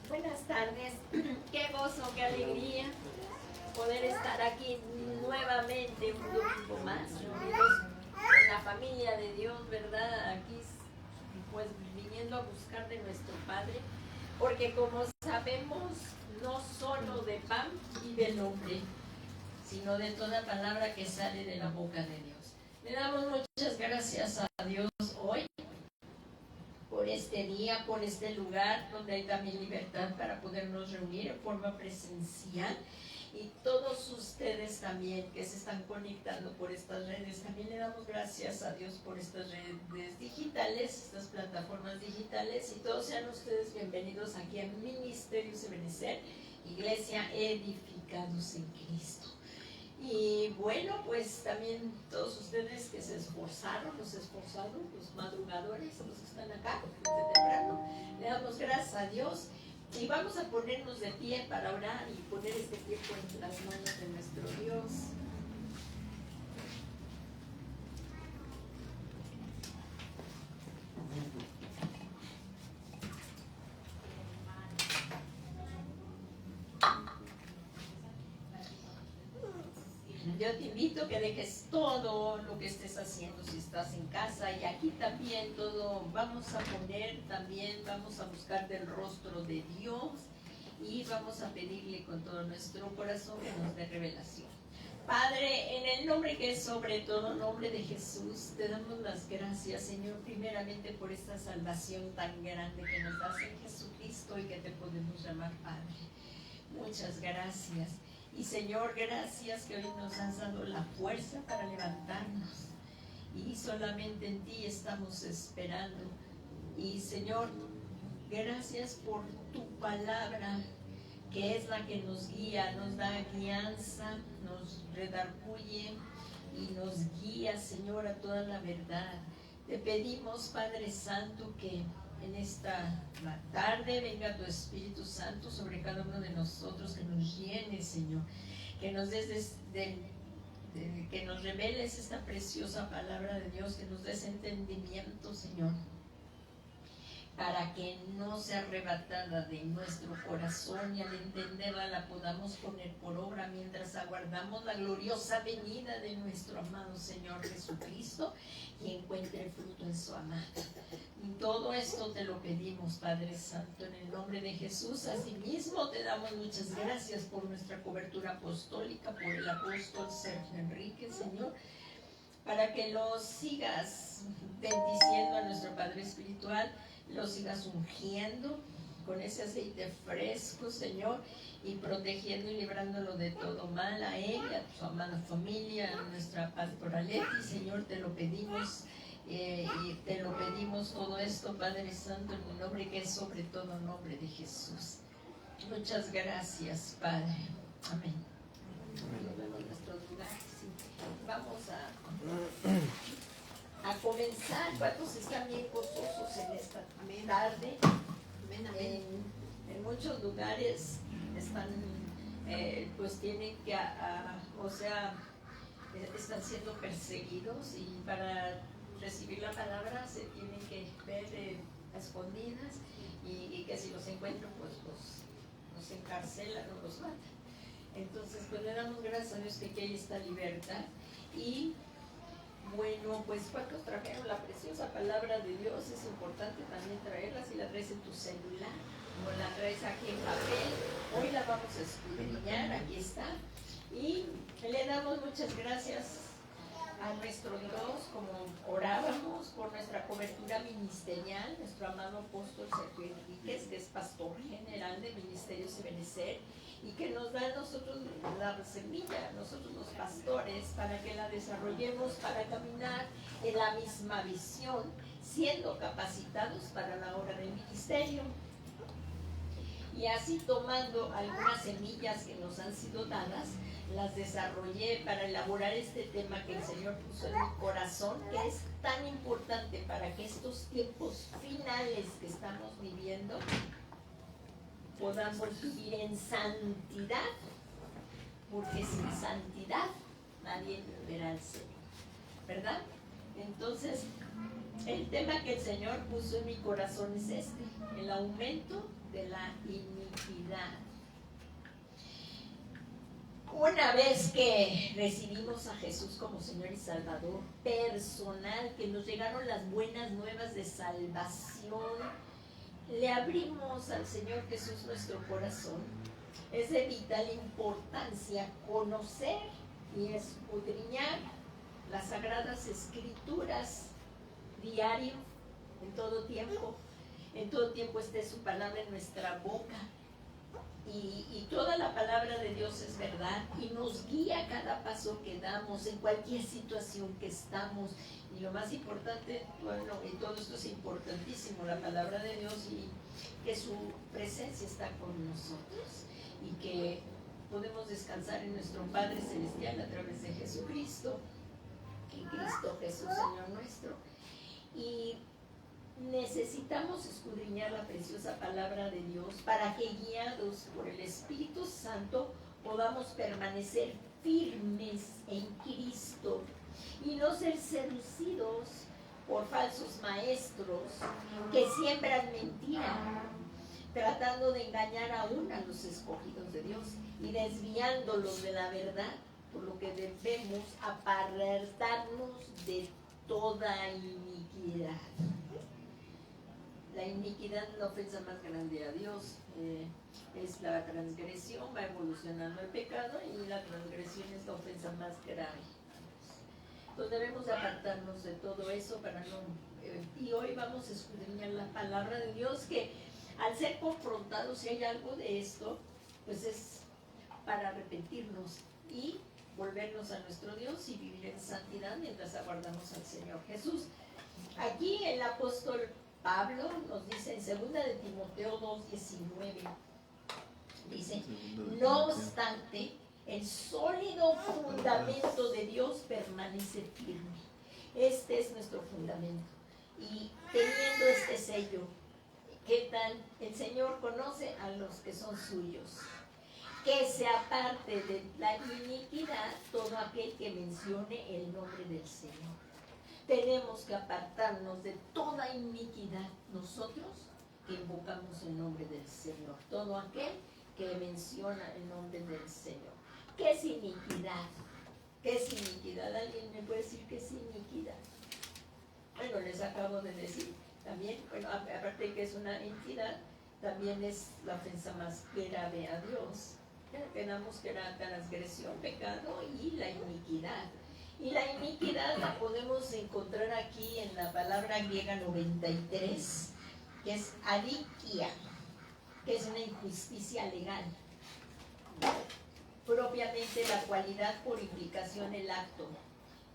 Buenas tardes, qué gozo, qué alegría poder estar aquí nuevamente un domingo más, reunidos en la familia de Dios, ¿verdad? Aquí pues viniendo a buscar de nuestro Padre, porque como sabemos, no solo de pan vive el hombre, sino de toda palabra que sale de la boca de Dios. Le damos muchas gracias a Dios hoy por este día, por este lugar donde hay también libertad para podernos reunir en forma presencial, y todos ustedes también que se están conectando por estas redes, también le damos gracias a Dios por estas redes digitales, estas plataformas digitales, y todos sean ustedes bienvenidos aquí a Ministerios Ebenezer, Iglesia Edificados en Cristo. Y bueno, pues también todos ustedes que se esforzaron, los madrugadores, los que están acá desde temprano, le damos gracias a Dios y vamos a ponernos de pie para orar y poner este tiempo en las manos de nuestro Dios. Yo te invito a que dejes todo lo que estés haciendo si estás en casa, y aquí también todo vamos a poner, también vamos a buscar del rostro de Dios y vamos a pedirle con todo nuestro corazón que nos dé revelación. Padre, en el nombre que es sobre todo nombre de Jesús, te damos las gracias, Señor, primeramente por esta salvación tan grande que nos das en Jesucristo y que te podemos llamar Padre. Muchas gracias. Y Señor, gracias que hoy nos has dado la fuerza para levantarnos. Y solamente en ti estamos esperando. Y Señor, gracias por tu palabra, que es la que nos guía, nos da guianza, nos redarguye y nos guía, Señor, a toda la verdad. Te pedimos, Padre Santo, que en esta tarde venga tu Espíritu Santo sobre cada uno de nosotros, que nos llene, Señor, que nos des que nos reveles esta preciosa palabra de Dios, que nos des entendimiento, Señor, para que no sea arrebatada de nuestro corazón, y al entenderla la podamos poner por obra mientras aguardamos la gloriosa venida de nuestro amado Señor Jesucristo, y encuentre fruto en su amada. Y todo esto te lo pedimos, Padre Santo, en el nombre de Jesús. Asimismo te damos muchas gracias por nuestra cobertura apostólica, por el apóstol Sergio Enrique, Señor, para que lo sigas bendiciendo a nuestro Padre Espiritual, lo sigas ungiendo con ese aceite fresco, Señor, y protegiendo y librándolo de todo mal, a él y a su amada familia, a nuestra pastora Leti, Señor, te lo pedimos. Y te lo pedimos todo esto, Padre Santo, en el nombre que es sobre todo nombre de Jesús. Muchas gracias, Padre. Amén. Nos vemos en nuestros lugares. Sí. Vamos a comenzar. ¿Cuántos están bien gozosos en esta tarde? En muchos lugares están, pues tienen que, están siendo perseguidos, y para recibir la palabra se tienen que ver a escondidas, y que si los encuentran, pues los encarcelan o los matan. Entonces, pues le damos gracias a Dios que aquí hay esta libertad. Y bueno, pues ¿cuántos trajeron la preciosa palabra de Dios? Es importante también traerla. Si la traes en tu celular o la traes aquí en papel, hoy la vamos a escudriñar. Aquí está. Y le damos muchas gracias a nuestro Dios, como orábamos por nuestra cobertura ministerial, nuestro amado apóstol Sergio Enríquez, que es pastor general de Ministerios Ebenezer, y que nos da a nosotros la semilla, nosotros los pastores, para que la desarrollemos, para caminar en la misma visión, siendo capacitados para la obra del ministerio. Y así, tomando algunas semillas que nos han sido dadas, las desarrollé para elaborar este tema que el Señor puso en mi corazón, que es tan importante para que estos tiempos finales que estamos viviendo podamos vivir en santidad, porque sin santidad nadie verá al Señor, ¿verdad? Entonces, El tema que el Señor puso en mi corazón es este: el aumento de la iniquidad. Una vez que recibimos a Jesús como Señor y Salvador personal, que nos llegaron las buenas nuevas de salvación, le abrimos al Señor Jesús nuestro corazón. Es de vital importancia conocer y escudriñar las Sagradas Escrituras diario, en todo tiempo. En todo tiempo esté su palabra en nuestra boca. Y toda la palabra de Dios es verdad y nos guía cada paso que damos en cualquier situación que estamos. Y lo más importante, bueno, y todo esto es importantísimo, la palabra de Dios, y que su presencia está con nosotros y que podemos descansar en nuestro Padre Celestial a través de Jesucristo, en Cristo Jesús, Señor nuestro. Y necesitamos escudriñar la preciosa palabra de Dios para que, guiados por el Espíritu Santo, podamos permanecer firmes en Cristo y no ser seducidos por falsos maestros que siembran mentira, tratando de engañar aún a los escogidos de Dios y desviándolos de la verdad, por lo que debemos apartarnos de toda iniquidad. La iniquidad es la ofensa más grande a Dios, es la transgresión, va evolucionando el pecado y la transgresión es la ofensa más grave. Entonces debemos apartarnos de todo eso para no... y hoy vamos a escudriñar la palabra de Dios, que al ser confrontados, si hay algo de esto, pues es para arrepentirnos y volvernos a nuestro Dios y vivir en santidad mientras aguardamos al Señor Jesús. Aquí el apóstol Pablo nos dice en 2 de Timoteo 2:19, dice: no obstante, el sólido fundamento de Dios permanece firme. Este es nuestro fundamento. Y teniendo este sello, ¿qué tal? El Señor conoce a los que son suyos. Que se aparte de la iniquidad todo aquel que mencione el nombre del Señor. Tenemos que apartarnos de toda iniquidad nosotros que invocamos el nombre del Señor. Todo aquel que menciona el nombre del Señor. ¿Qué es iniquidad? ¿Qué es iniquidad? ¿Alguien me puede decir qué es iniquidad? Bueno, les acabo de decir también, bueno, aparte de que es una entidad, también es la ofensa más grave a Dios. Quedamos que era transgresión, pecado y la iniquidad. Y la iniquidad la podemos encontrar aquí en la palabra griega 93, que es adikia, que es una injusticia legal. Propiamente la cualidad por implicación el acto.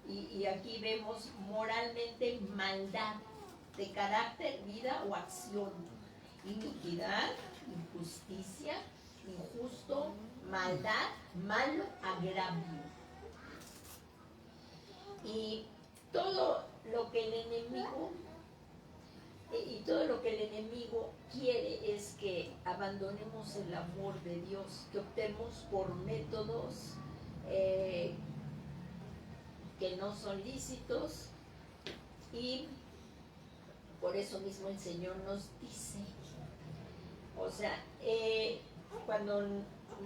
Y aquí vemos moralmente maldad de carácter, vida o acción. Iniquidad, injusticia, injusto, maldad, malo, agravio. Y todo lo que el enemigo quiere es que abandonemos el amor de Dios, que optemos por métodos que no son lícitos, y por eso mismo el Señor nos dice, o sea, cuando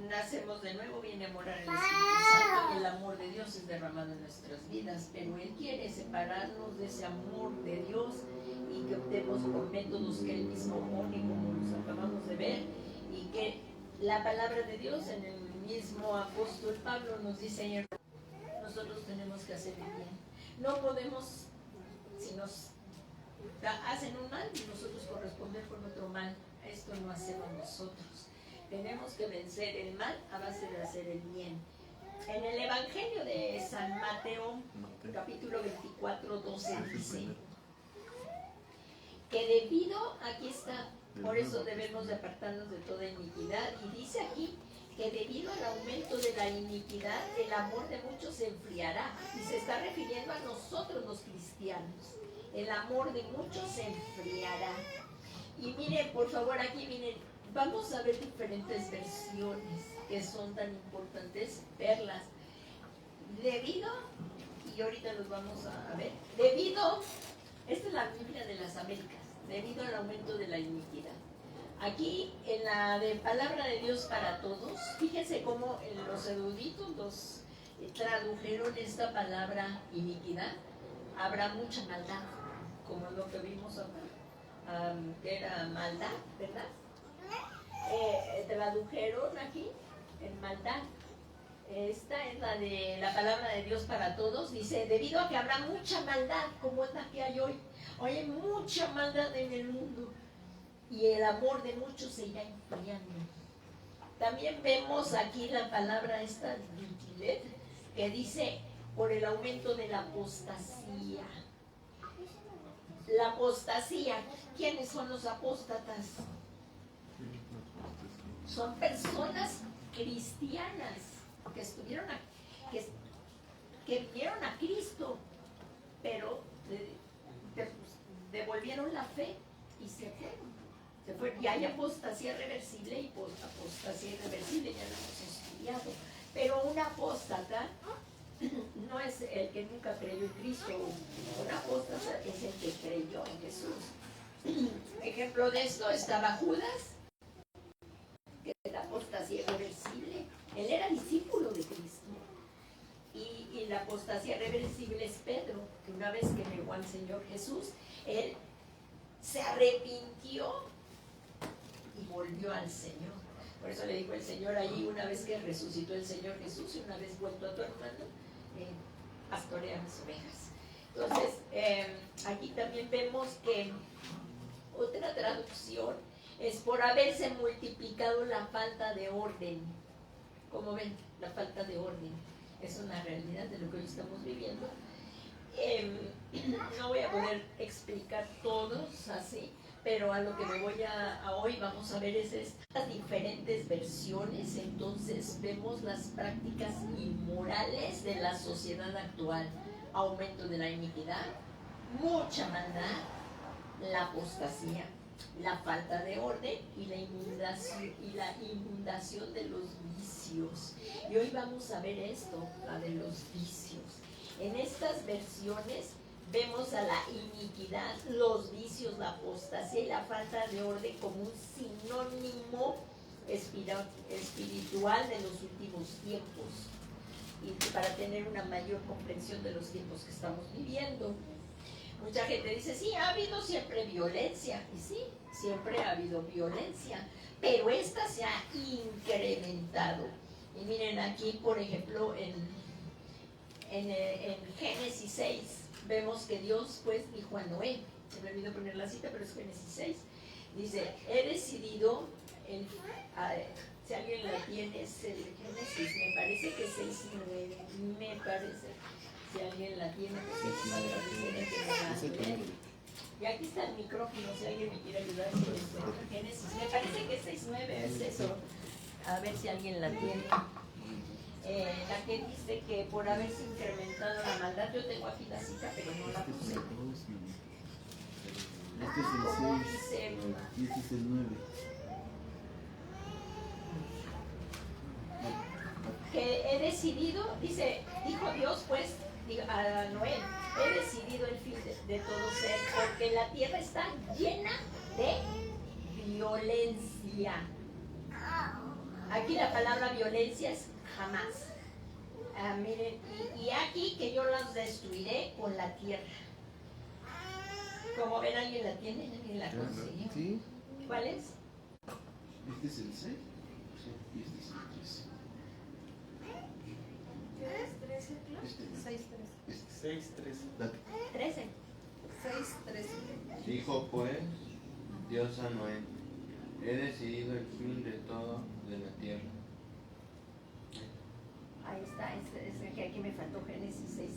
nacemos de nuevo viene a morar el Espíritu Santo y el amor de Dios es derramado en nuestras vidas, pero Él quiere separarnos de ese amor de Dios y que optemos por métodos que Él mismo pone, como nos acabamos de ver, y que la palabra de Dios en el mismo apóstol Pablo nos dice: nosotros tenemos que hacer el bien. No podemos, si nos hacen un mal, nosotros corresponder con otro mal. Esto no hacemos nosotros. Tenemos que vencer el mal a base de hacer el bien. En el Evangelio de San Mateo, capítulo 24, 12, dice que debido, aquí está, por eso debemos de apartarnos de toda iniquidad, y dice aquí que debido al aumento de la iniquidad, el amor de muchos se enfriará, y se está refiriendo a nosotros los cristianos. El amor de muchos se enfriará. Y miren, por favor, aquí miren, vamos a ver diferentes versiones que son tan importantes verlas. Debido, y ahorita los vamos a ver, debido Esta es la Biblia de las Américas, debido al aumento de la iniquidad. Aquí, en la de Palabra de Dios para Todos, fíjense cómo los eruditos tradujeron esta palabra iniquidad. Habrá mucha maldad, como lo que vimos acá, que era maldad, ¿verdad? Tradujeron aquí en maldad. Esta es la de la Palabra de Dios para Todos. Dice, debido a que habrá mucha maldad, como es la que hay hoy. Hoy hay mucha maldad en el mundo y el amor de muchos se irá enfriando. También vemos aquí la palabra esta, Yutilet, que dice, por el aumento de la apostasía. La apostasía, ¿quiénes son los apóstatas? Son personas cristianas que estuvieron que vieron a Cristo, pero devolvieron la fe y se fueron. Y hay apostasía reversible y apostasía irreversible, ya lo hemos estudiado. Pero un apóstata no es el que nunca creyó en Cristo, un apóstata es el que creyó en Jesús. Ejemplo de esto estaba Judas, que es la apostasía irreversible. Él era discípulo de Cristo. Y la apostasía reversible es Pedro, que una vez que negó al Señor Jesús, él se arrepintió y volvió al Señor. Por eso le dijo el Señor allí, una vez que resucitó el Señor Jesús y una vez vuelto a tu hermano, pastorea mis ovejas. Entonces, aquí también vemos que otra traducción es por haberse multiplicado la falta de orden. Como ven, la falta de orden es una realidad de lo que hoy estamos viviendo. No voy a poder explicar todos así, pero a lo que me voy a hoy vamos a ver es estas diferentes versiones. Entonces vemos las prácticas inmorales de la sociedad actual: aumento de la iniquidad, mucha maldad, la apostasía, la falta de orden y la inundación de los vicios. Y hoy vamos a ver esto, la de los vicios. En estas versiones vemos a la iniquidad, los vicios, la apostasía y la falta de orden como un sinónimo espiritual de los últimos tiempos, y para tener una mayor comprensión de los tiempos que estamos viviendo. Mucha gente dice, sí, ha habido siempre violencia, y sí, siempre ha habido violencia, pero esta se ha incrementado. Y miren aquí, por ejemplo, en Génesis 6, vemos que Dios pues dijo a Noé, se me olvidó poner la cita, pero es Génesis 6, dice, he decidido, si alguien la tiene, es el Génesis, me parece que 6:9, me parece. Si alguien la tiene, pues y aquí está el micrófono, si alguien me quiere ayudar, si lo encuentra. Génesis, me parece que 6:9 es eso. A ver si alguien la tiene. La que dice que por haberse incrementado la maldad, yo tengo aquí la cita, pero no la puse. Este es el 6 y este es el 9. Que he decidido, dijo Dios pues a Noé, he decidido el fin de todo ser, porque la tierra está llena de violencia. Aquí la palabra violencia es jamás. Miren, y aquí que yo los destruiré con la tierra. Como ven, ¿alguien la tiene? ¿Alguien la consiguió? ¿Sí? ¿Cuál es? Este es el 6 y este es el 13. ¿Qué es 13? Este. 6-13. 13. 6-13. Dijo pues Dios a Noé, he decidido el fin de todo de la tierra. Ahí está, es el que aquí me faltó, Génesis 6:13.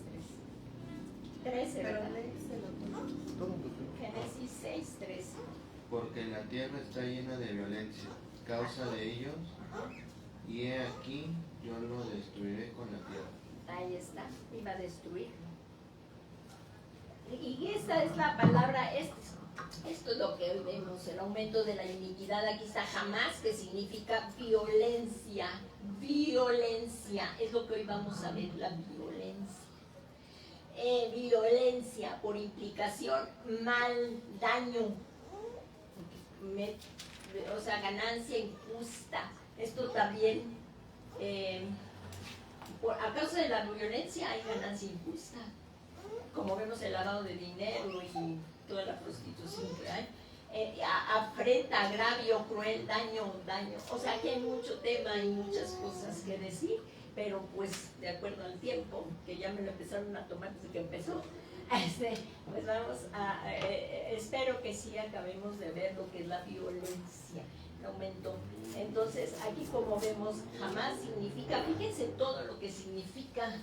13, Pero ¿verdad? Todo un doctor. Génesis 6:13. Porque la tierra está llena de violencia, causa de ellos, y he aquí yo lo destruiré con la tierra. Ahí está, iba a destruirlo. Y esta es la palabra, esto es lo que hoy vemos, el aumento de la iniquidad. Aquí está jamás, que significa violencia. Violencia, es lo que hoy vamos a ver, la violencia. violencia, por implicación, mal, daño, o sea, ganancia injusta. Esto también, a causa de la violencia hay ganancia injusta, como vemos el lavado de dinero y toda la prostitución que hay. Afrenta, agravio, cruel, daño. O sea, aquí hay mucho tema y muchas cosas que decir, pero pues de acuerdo al tiempo, que ya me lo empezaron a tomar desde que empezó, pues vamos a, espero que sí acabemos de ver lo que es la violencia, el aumento. Entonces, aquí como vemos, jamás significa, fíjense todo lo que significa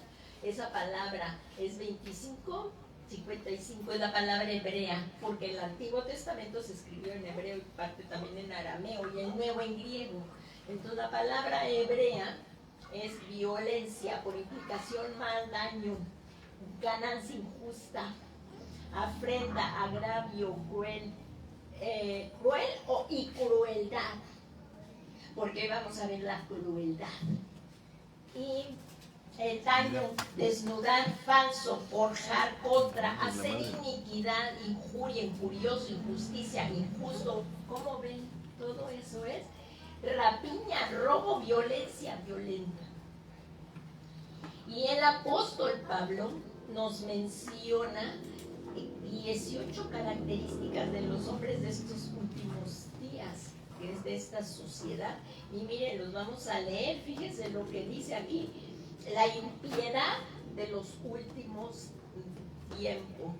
esa palabra, es 25, 55, es la palabra hebrea, porque el Antiguo Testamento se escribió en hebreo y parte también en arameo y el Nuevo en griego. Entonces la palabra hebrea es violencia, por implicación mal, daño, ganancia injusta, afrenta, agravio, cruel y crueldad, porque vamos a ver la crueldad. Y el daño, desnudar, falso, forjar, contra, hacer iniquidad, injuria, injurioso, injusticia, injusto. ¿Cómo ven? Todo eso es rapiña, robo, violencia, violenta. Y el apóstol Pablo nos menciona 18 características de los hombres de estos últimos días, que es de esta sociedad. Y miren, los vamos a leer, fíjense lo que dice aquí. La impiedad de los últimos tiempos.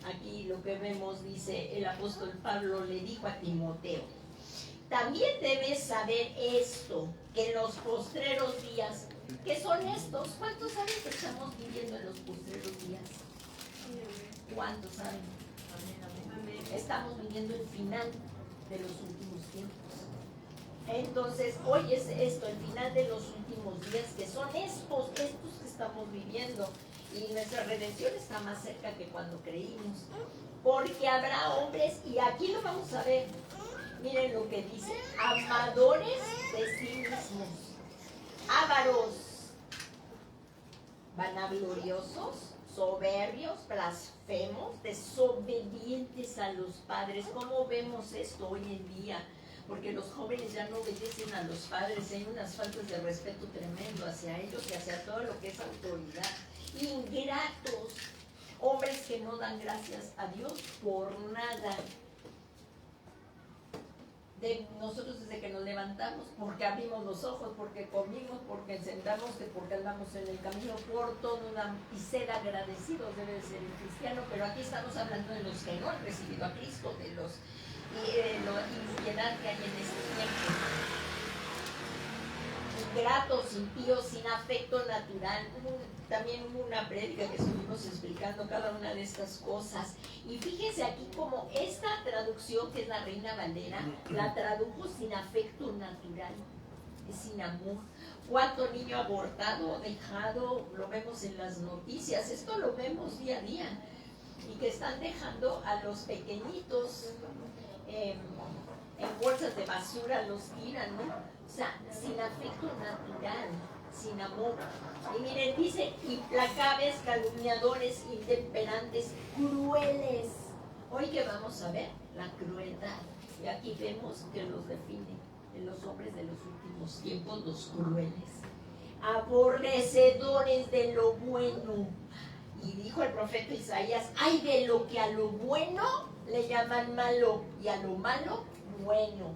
Aquí lo que vemos, dice el apóstol Pablo, le dijo a Timoteo: también debes saber esto, que en los postreros días, ¿qué son estos? ¿Cuántos saben que estamos viviendo en los postreros días? ¿Cuántos saben? Estamos viviendo el final de los últimos tiempos. Entonces, hoy es esto, el final de los últimos días, que son estos que estamos viviendo. Y nuestra redención está más cerca que cuando creímos. Porque habrá hombres, y aquí lo vamos a ver, miren lo que dice: amadores de sí mismos, ávaros, vanagloriosos, soberbios, blasfemos, desobedientes a los padres. ¿Cómo vemos esto hoy en día? Porque los jóvenes ya no obedecen a los padres, hay unas faltas de respeto tremendo hacia ellos y hacia todo lo que es autoridad. Ingratos, hombres que no dan gracias a Dios por nada. Nosotros desde que nos levantamos, porque abrimos los ojos, porque comimos, porque encendamos, porque andamos en el camino, por todo, y ser agradecidos debe de ser el cristiano. Pero aquí estamos hablando de los que no han recibido a Cristo, de los la impiedad que hay en este tiempo. Ingratos, impíos, sin afecto natural. También hubo una prédica que estuvimos explicando cada una de estas cosas. Y fíjense aquí como esta traducción, que es la Reina Valera, la tradujo sin afecto natural, sin amor. ¿Cuánto niño abortado, dejado? Lo vemos en las noticias, esto lo vemos día a día. Y que están dejando a los pequeñitos en bolsas de basura, los tiran, ¿no? O sea, sin afecto natural, sin amor. Y miren, dice: implacables, calumniadores, intemperantes, crueles. Hoy que vamos a ver la crueldad. Y aquí vemos que los define en los hombres de los últimos tiempos, los crueles. Aborrecedores de lo bueno. Y dijo el profeta Isaías: ay de lo que a lo bueno le llaman malo y a lo malo bueno.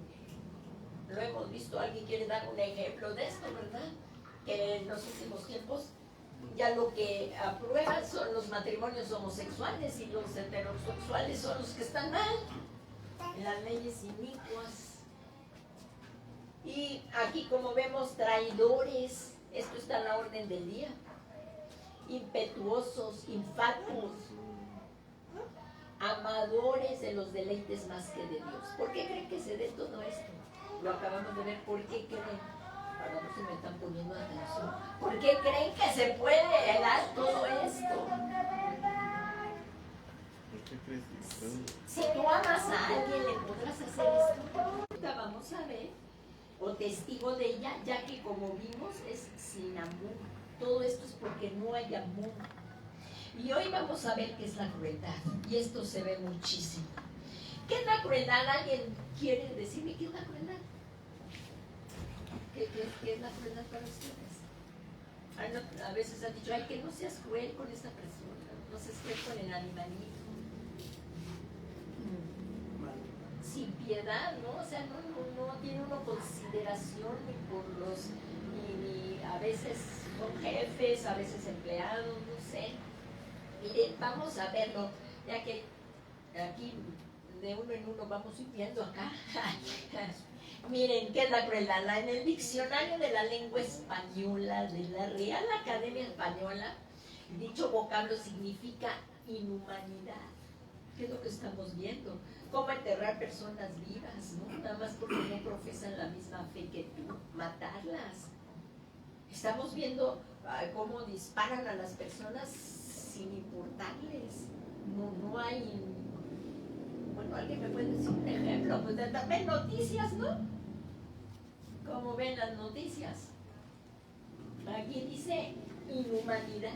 Lo hemos visto, alguien quiere dar un ejemplo de esto, ¿verdad? Que en los últimos tiempos ya lo que aprueban son los matrimonios homosexuales y los heterosexuales son los que están mal, las leyes inicuas. Y aquí, como vemos, traidores, esto está en la orden del día. Impetuosos, infatuos, amadores de los deleites más que de Dios. ¿Por qué creen que se dé todo esto? Lo acabamos de ver. ¿Por qué creen? Ahora no se me están poniendo atención. ¿Por qué creen que se puede dar todo esto? Si tú amas a alguien, ¿le podrás hacer esto? Ahorita vamos a ver, o testigo de ella, ya que como vimos es sin amor. Todo esto es porque no hay amor. Y hoy vamos a ver qué es la crueldad. Y esto se ve muchísimo. ¿Qué es la crueldad? ¿Alguien quiere decirme qué es la crueldad? ¿Qué es la crueldad para ustedes? A veces han dicho, ay, que no seas cruel con esta persona, no seas cruel con el animalito. Sin piedad, ¿no? O sea, no tiene uno consideración ni por los, ni a veces son jefes, a veces empleados, no sé. Miren, vamos a verlo, ya que aquí de uno en uno vamos viendo acá. Miren, ¿qué es la crueldad? En el diccionario de la lengua española de la Real Academia Española, dicho vocablo significa inhumanidad. ¿Qué es lo que estamos viendo? Cómo enterrar personas vivas, ¿no? Nada más porque no profesan la misma fe que tú, matarlas. Estamos viendo cómo disparan a las personas sin importarles. No hay... Bueno, ¿alguien me puede decir un ejemplo? Pues ven noticias, ¿no? ¿Cómo ven las noticias? Aquí dice inhumanidad,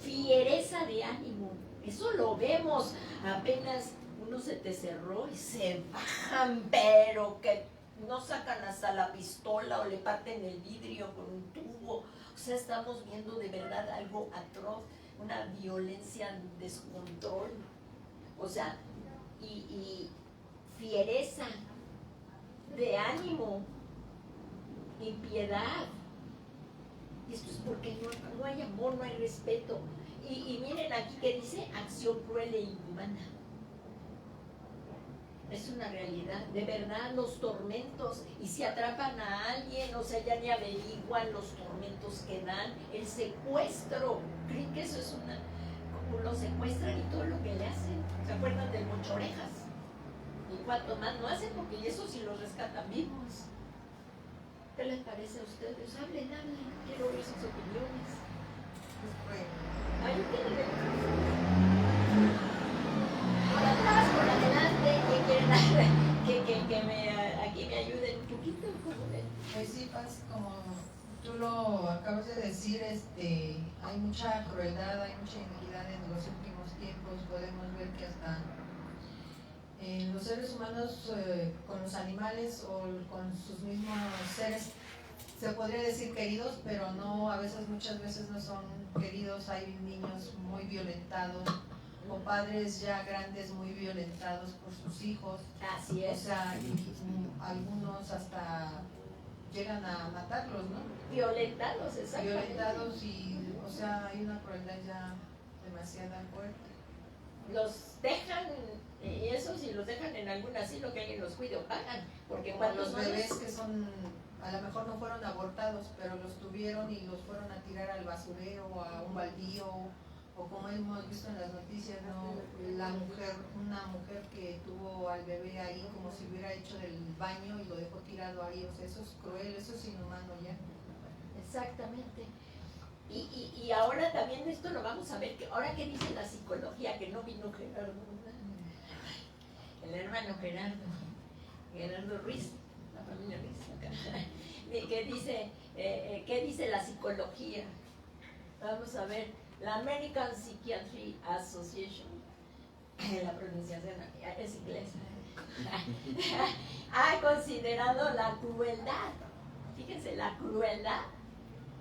fiereza de ánimo. Eso lo vemos, apenas uno se te cerró y se bajan, pero que no sacan hasta la pistola o le parten el vidrio con un tubo. O sea, estamos viendo de verdad algo atroz, una violencia, descontrol. O sea, y fiereza de ánimo, impiedad. Y esto es porque no hay amor, no hay respeto. Y miren aquí que dice acción cruel e inhumana. Es una realidad, de verdad, los tormentos, y si atrapan a alguien, o sea, ya ni averiguan los tormentos que dan, el secuestro, creen que eso es como lo secuestran y todo lo que le hacen. ¿Se acuerdan del Mocho Orejas? Y cuanto más no hacen, porque eso sí los rescatan vivos. ¿Qué les parece a ustedes? Hablen, quiero oír sus opiniones. Ahí tienen el micrófono. Por atrás, por adelante, que quieren aquí me ayuden un poquito. Pues sí, Paz, como tú lo acabas de decir, hay mucha crueldad, hay mucha iniquidad en los últimos tiempos. Podemos ver que hasta los seres humanos con los animales o con sus mismos seres, se podría decir queridos, pero no, muchas veces no son queridos. Hay niños muy violentados o padres ya grandes muy violentados por sus hijos. Así es. O sea, algunos hasta llegan a matarlos, ¿no? Violentados, exactamente. Violentados y, o sea, hay una crueldad ya demasiado fuerte. Los dejan, y eso si los dejan en algún asilo que alguien los cuide o pagan, porque Como cuando los bebés que son, a lo mejor no fueron abortados, pero los tuvieron y los fueron a tirar al basurero o a un baldío, o como hemos visto en las noticias, ¿no? Una mujer que tuvo al bebé ahí como si hubiera hecho del baño y lo dejó tirado ahí. O sea, eso es cruel, eso es inhumano ya. Exactamente. Y ahora también esto lo vamos a ver, que ahora que dice la psicología, que no vino Gerardo, el hermano Gerardo Ruiz, la familia Ruiz, ¿qué dice la psicología? Vamos a ver, la American Psychiatry Association, la pronunciación es inglesa, ha considerado la crueldad, fíjense, la crueldad,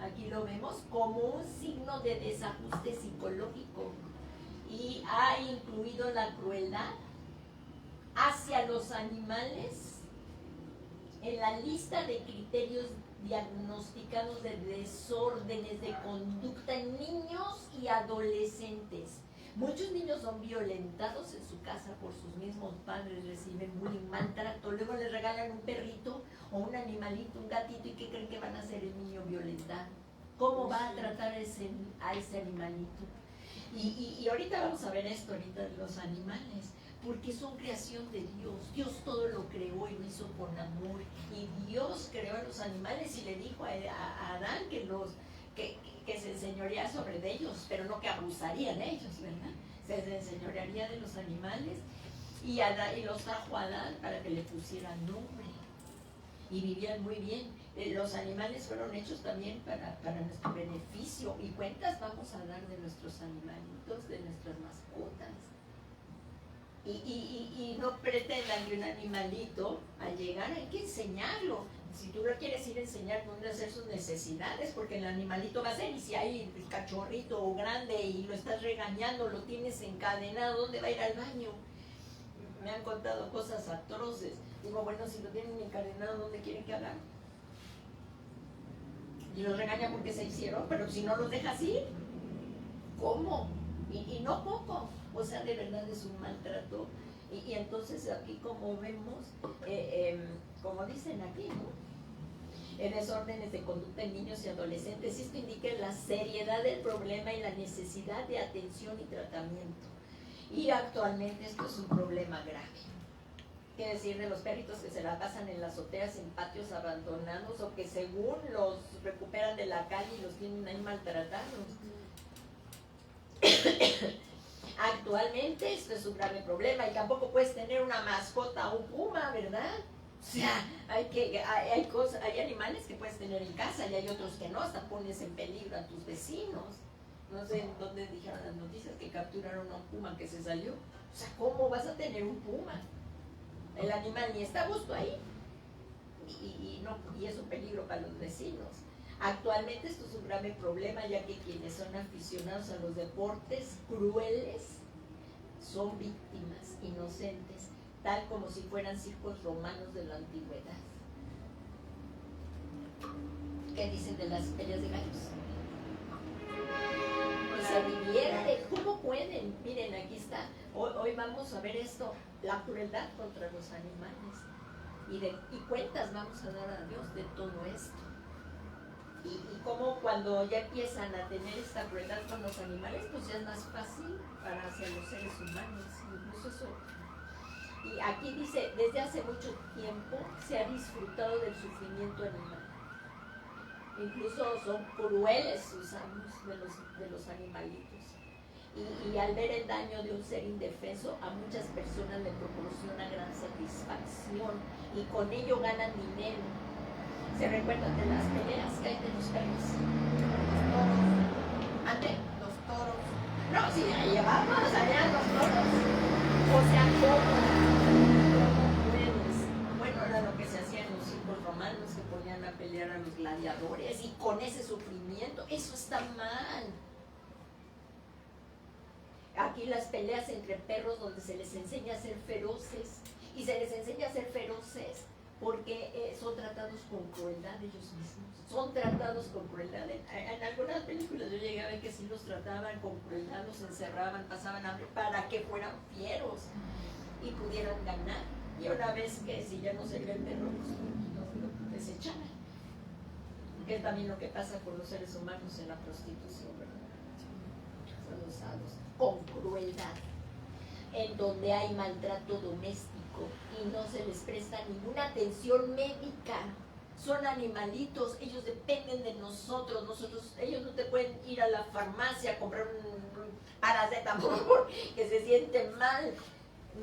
aquí lo vemos, como un signo de desajuste psicológico, y ha incluido la crueldad hacia los animales en la lista de criterios diagnosticados de desórdenes de conducta en niños y adolescentes. Muchos niños son violentados en su casa por sus mismos padres, reciben bullying, maltrato, luego les regalan un perrito o un animalito, un gatito, y ¿qué creen que van a hacer el niño violentado? ¿Cómo va a tratar a ese animalito? Y ahorita vamos a ver esto, ahorita los animales, porque son creación de Dios. Dios todo lo creó y lo hizo con amor, y Dios creó a los animales y le dijo a Adán que se enseñoreara sobre ellos, pero no que abusaría de ellos, ¿verdad? Se enseñorearía de los animales, y los trajo a Adán para que le pusiera nombre. y vivían muy bien. Los animales fueron hechos también para nuestro beneficio, y cuentas vamos a dar de nuestros animalitos, de nuestras mascotas. Y no pretendan que un animalito, al llegar hay que enseñarlo. Si tú lo quieres ir a enseñar dónde hacer sus necesidades, porque el animalito va a hacer, y si hay el cachorrito o grande y lo estás regañando, lo tienes encadenado, ¿dónde va a ir al baño? Me han contado cosas atroces. Digo, bueno, si lo tienen encadenado, ¿dónde quieren que hagan? Y los regañan porque se hicieron, pero si no los dejas ir, ¿cómo? Y no poco, o sea, de verdad es un maltrato. Y entonces aquí, como vemos, como dicen aquí, ¿no? Desórdenes de conducta en niños y adolescentes. Esto indica la seriedad del problema y la necesidad de atención y tratamiento. Y actualmente esto es un problema grave. ¿Qué decir de los perritos que se la pasan en las azoteas, en patios abandonados, o que según los recuperan de la calle y los tienen ahí maltratados? Actualmente esto es un grave problema, y tampoco puedes tener una mascota o un puma, ¿verdad? O sea, hay animales que puedes tener en casa y hay otros que no, hasta pones en peligro a tus vecinos. No sé en dónde dijeron las noticias que capturaron a un puma que se salió. O sea, ¿cómo vas a tener un puma? El animal ni está a gusto ahí, y es un peligro para los vecinos. Actualmente esto es un grave problema, ya que quienes son aficionados a los deportes crueles son víctimas inocentes, tal como si fueran circos romanos de la antigüedad. ¿Qué dicen de las peleas de gallos? Y se viviera de cómo pueden. Miren, aquí está. Hoy vamos a ver esto, la crueldad contra los animales. Y cuentas vamos a dar a Dios de todo esto. Y como cuando ya empiezan a tener esta crueldad con los animales, pues ya es más fácil para hacia los seres humanos. Incluso eso. Y aquí dice, desde hace mucho tiempo se ha disfrutado del sufrimiento animal. Incluso son crueles sus amos de los animalitos. Y al ver el daño de un ser indefenso, a muchas personas le proporciona gran satisfacción, y con ello ganan dinero. ¿Se recuerdan de las peleas que hay de los perros? ¿Ante? Los toros. No, sí, ahí vamos, allá los toros. O sea, ¿cómo puedes? Bueno, era lo que se hacía en los circos romanos, que ponían a pelear a los gladiadores, y con ese sufrimiento, eso está mal. Aquí las peleas entre perros, donde se les enseña a ser feroces, y se les enseña a ser feroces porque son tratados con crueldad ellos mismos. Son tratados con crueldad. En algunas películas yo llegué a ver que sí los trataban con crueldad, los encerraban, pasaban hambre para que fueran fieros y pudieran ganar. Y una vez que si ya no servía el perro, pues lo desechaban. Que es también lo que pasa con los seres humanos en la prostitución, ¿verdad? Son usados con crueldad, en donde hay maltrato doméstico y no se les presta ninguna atención médica. Son animalitos, ellos dependen de nosotros. Ellos no te pueden ir a la farmacia a comprar un paracetamol que se sienten mal,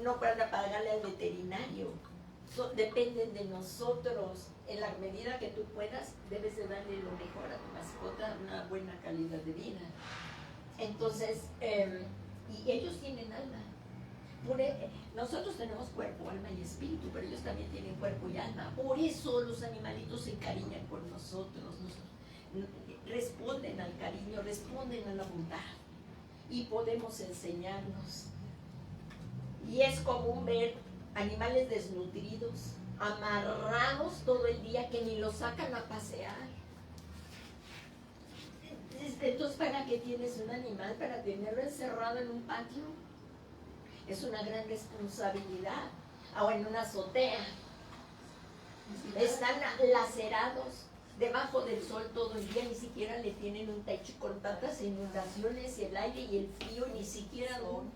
no para pagarle al veterinario. Dependen de nosotros. En la medida que tú puedas, debes de darle lo mejor a tu mascota, una buena calidad de vida. Entonces, y ellos tienen alma. Nosotros tenemos cuerpo, alma y espíritu, pero ellos también tienen cuerpo y alma. Por eso los animalitos se encariñan con nosotros, responden al cariño, responden a la bondad, y podemos enseñarnos. Y es común ver animales desnutridos, amarrados todo el día, que ni los sacan a pasear. Entonces, ¿para qué tienes un animal? ¿Para tenerlo encerrado en un patio? Es una gran responsabilidad. O en una azotea. Están lacerados debajo del sol todo el día, ni siquiera le tienen un techo, con tantas inundaciones, el aire y el frío, ni siquiera un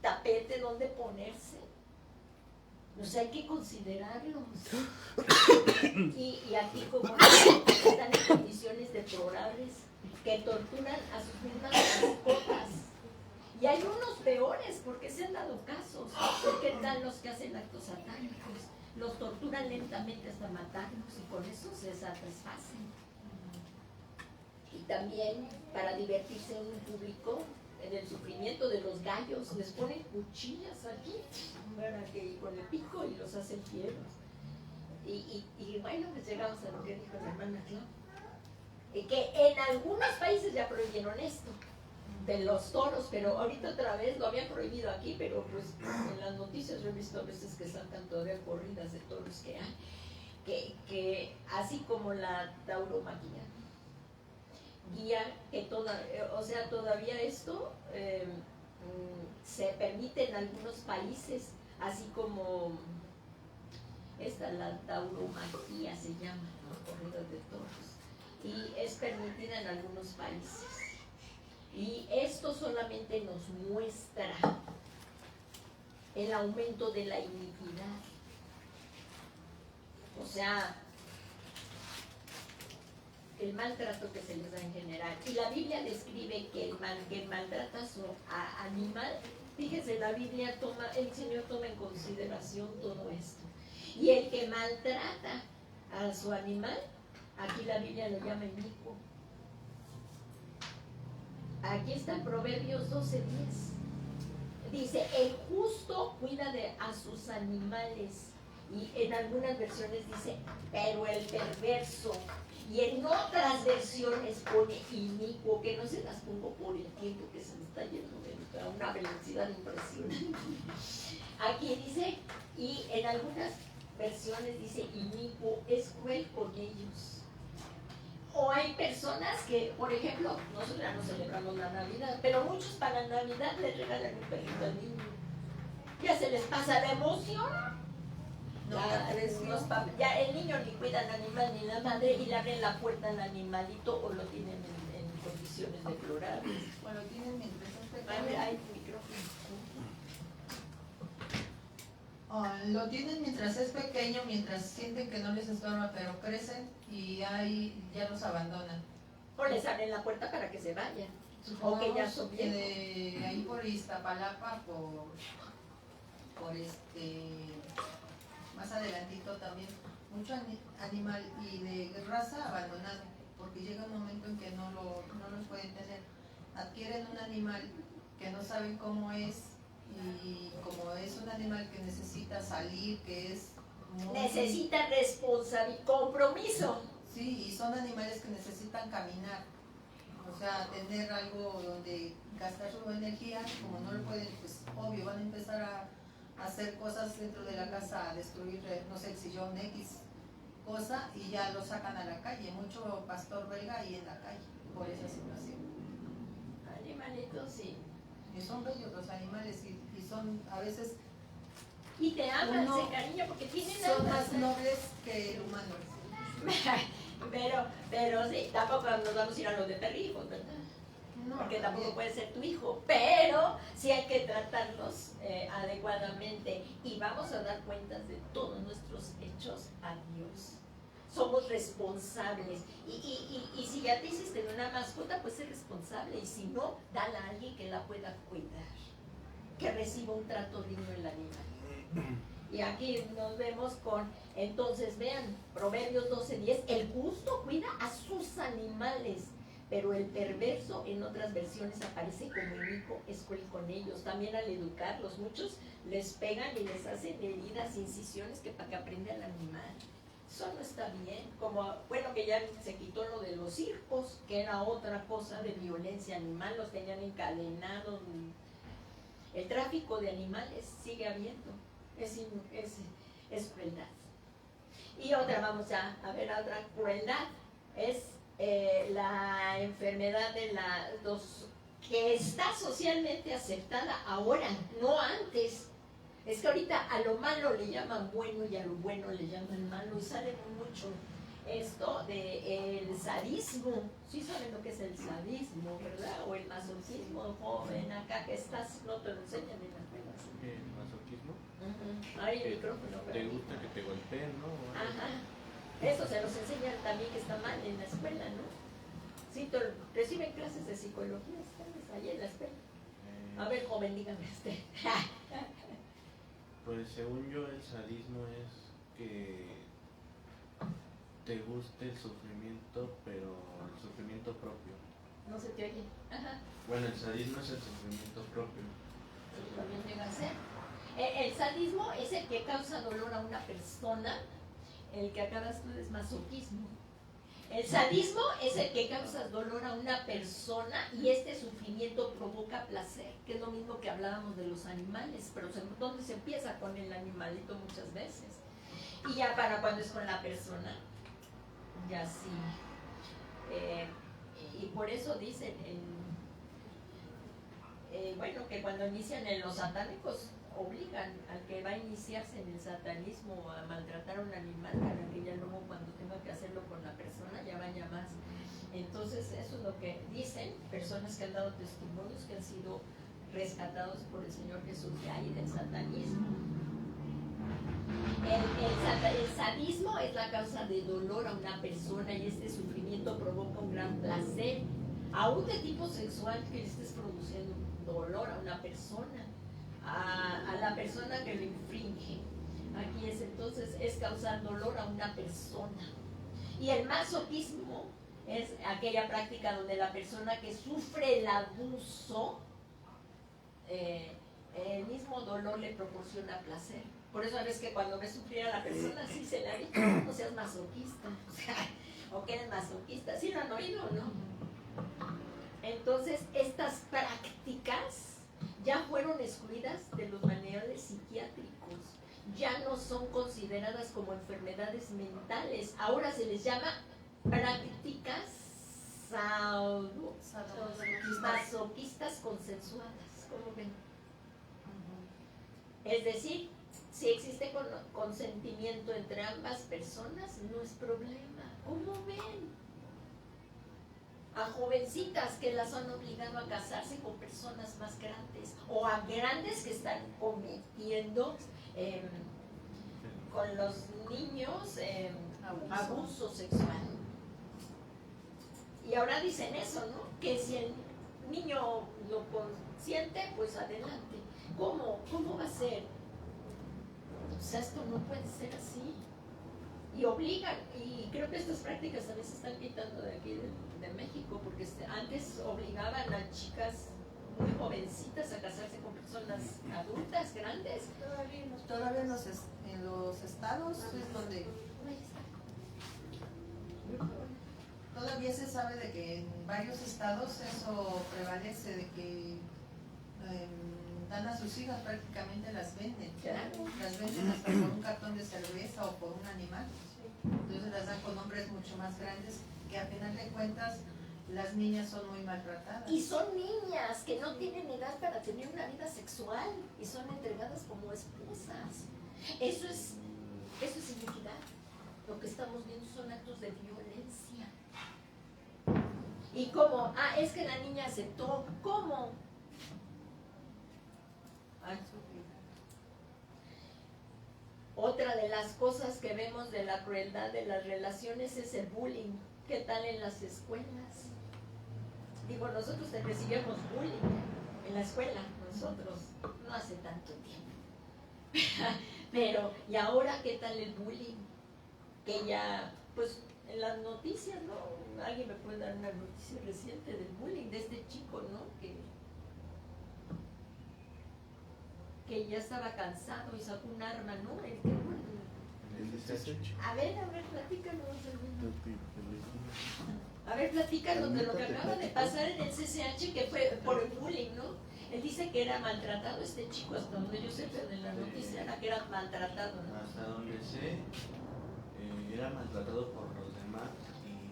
tapete donde ponerse. Pues hay que considerarlos. Y aquí, como están en condiciones deplorables, que torturan a sus mismas mascotas. Y hay unos peores, porque se han dado casos. ¿Qué tal los que hacen actos satánicos? los torturan lentamente hasta matarlos y con eso se satisfacen. Y también para divertirse en un público, en el sufrimiento de los gallos, les ponen cuchillas aquí, para que con el pico y los hacen fieros. Y bueno, pues llegamos a lo que dijo la hermana Clau, que en algunos países ya prohibieron esto de los toros, pero ahorita otra vez lo habían prohibido aquí, pero pues en las noticias yo he visto a veces que sacan todavía corridas de toros que hay, que así como la tauromaquia guía, que todavía esto se permite en algunos países, así como la tauromaquia se llama, ¿no? Corridas de toros, y es permitida en algunos países. Y esto solamente nos muestra el aumento de la iniquidad. O sea, el maltrato que se les da en general. Y la Biblia describe que el maltrata a su animal. Fíjese, la Biblia el Señor toma en consideración todo esto. Y el que maltrata a su animal, aquí la Biblia lo llama inicuo. Aquí está en Proverbios 12:10. Dice, el justo cuida a sus animales. Y en algunas versiones dice, pero el perverso. Y en otras versiones pone inicuo, que no se las pongo por el tiempo que se me está yendo a una velocidad impresionante. Aquí dice, y en algunas versiones dice, inicuo, es cruel con ellos. O hay personas que, por ejemplo, nosotros ya no celebramos la Navidad, pero muchos para Navidad les regalan un perrito al niño. Ya se les pasa la emoción. Ya el niño ni cuida al animal ni la madre y le abren la puerta al animalito o lo tienen en condiciones deplorables. O lo tienen mientras es pequeño. Hay micrófono. Lo tienen mientras es pequeño, mientras sienten que no les estorba, pero crecen y ya los abandonan. O les abren la puerta para que se vayan. O que ya son viejos. De ahí por Iztapalapa, más adelantito también, mucho animal y de raza abandonado, porque llega un momento en que no los pueden tener. Adquieren un animal que no saben cómo es, y como es un animal que necesita salir, que es necesita responsabilidad, compromiso. Sí, y son animales que necesitan caminar, o sea, tener algo donde gastar su energía. Como no lo pueden, pues obvio, van a empezar a hacer cosas dentro de la casa, a destruir, no sé, el sillón X cosa, y ya lo sacan a la calle. Mucho pastor belga ahí en la calle por esa situación. Animalitos, sí. Y son bellos los animales y son a veces... Y te aman, se cariño, porque tienen son más nobles que el humano. pero sí, tampoco nos vamos a ir a los de perrijos, ¿verdad? No, porque tampoco también puede ser tu hijo, pero sí hay que tratarlos adecuadamente y vamos a dar cuentas de todos nuestros hechos a Dios. Somos responsables y si ya te hiciste una mascota, pues sé responsable, y si no, dale a alguien que la pueda cuidar, que reciba un trato digno el animal. Y aquí nos vemos entonces vean, Proverbios 12:10, el justo cuida a sus animales, pero el perverso en otras versiones aparece como inicuo, es cruel con ellos. También al educarlos, muchos les pegan y les hacen heridas, incisiones, para que aprenda el animal. Eso no está bien. Bueno, que ya se quitó lo de los circos, que era otra cosa de violencia animal, los tenían encadenados. El tráfico de animales sigue habiendo, es crueldad. Y otra, vamos a ver otra crueldad, es la enfermedad de que está socialmente aceptada ahora, no antes. Es que ahorita a lo malo le llaman bueno y a lo bueno le llaman malo, y sale mucho esto del sadismo. Sí saben lo que es el sadismo, ¿verdad? O el masoquismo, joven, acá que no te lo enseñan en las escuelas. ¿El masoquismo? Ahí el micrófono. ¿Te gusta que te golpeen, no? Ajá. Eso se los enseñan también, que está mal en la escuela, ¿no? Sí, reciben clases de psicología, ¿sabes? Allí en la escuela. A ver, joven, dígame usted. Pues según yo, el sadismo es que te guste el sufrimiento, pero el sufrimiento propio. No se te oye. Ajá. Bueno, el sadismo es el sufrimiento propio. Sí, también llega a ser. El sadismo es el que causa dolor a una persona, el que acabas tú es masoquismo. El sadismo es el que causa dolor a una persona y este sufrimiento provoca placer, que es lo mismo que hablábamos de los animales, pero ¿dónde se empieza? Con el animalito muchas veces. Y ya para cuando es con la persona, ya sí. Y por eso dicen, bueno, que cuando inician en los satánicos, obligan al que va a iniciarse en el satanismo a maltratar a un animal para que ya luego cuando tenga que hacerlo con la persona ya vaya más. Entonces eso es lo que dicen personas que han dado testimonios que han sido rescatados por el Señor Jesús de ahí del satanismo. El sadismo es la causa de dolor a una persona y este sufrimiento provoca un gran placer, aún de tipo sexual, que estés produciendo dolor a una persona. A la persona que lo infringe. Aquí es entonces, es causar dolor a una persona. Y el masoquismo es aquella práctica donde la persona que sufre el abuso, el mismo dolor le proporciona placer. Por eso a veces que cuando ves sufrir a la persona, sí se le ha dicho, no seas masoquista, o que eres masoquista, ¿sí lo han oído o no? Entonces, estas prácticas ya fueron excluidas de los manuales psiquiátricos, ya no son consideradas como enfermedades mentales, ahora se les llama prácticas masoquistas consensuadas, ¿cómo ven? Es decir, si existe consentimiento entre ambas personas, no es problema, ¿cómo ven? A jovencitas que las han obligado a casarse con personas más grandes o a grandes que están cometiendo con los niños abuso sexual. Y ahora dicen eso, ¿no? Que si el niño lo consiente, pues adelante. ¿Cómo va a ser? O sea, esto no puede ser así. Y obligan, y creo que estas prácticas a veces están quitando de aquí de México, porque antes obligaban a chicas muy jovencitas a casarse con personas adultas, grandes. Todavía en los estados es donde todavía se sabe de que en varios estados eso prevalece, de que dan a sus hijas, prácticamente las venden. Claro. Las venden hasta por un cartón de cerveza o por un animal. Entonces las dan con hombres mucho más grandes, que a final de cuentas las niñas son muy maltratadas. Y son niñas que no tienen edad para tener una vida sexual y son entregadas como esposas. Eso es iniquidad. Lo que estamos viendo son actos de violencia. ¿Y cómo? Es que la niña aceptó. ¿Cómo? Otra de las cosas que vemos de la crueldad de las relaciones es el bullying. ¿Qué tal en las escuelas? Digo, nosotros recibíamos bullying en la escuela, nosotros, no hace tanto tiempo. Pero, ¿y ahora qué tal el bullying? Que ya, pues, en las noticias, ¿no? Alguien me puede dar una noticia reciente del bullying de este chico, ¿no? Que ya estaba cansado y sacó un arma, ¿no? A ver, platícanos. A ver, platícanos de lo que acaba de pasar en el CCH, que fue por el bullying, ¿no? Él dice que era maltratado este chico, hasta donde yo sé, pero en la noticia era que era maltratado, ¿no? Hasta donde sé, era maltratado por los demás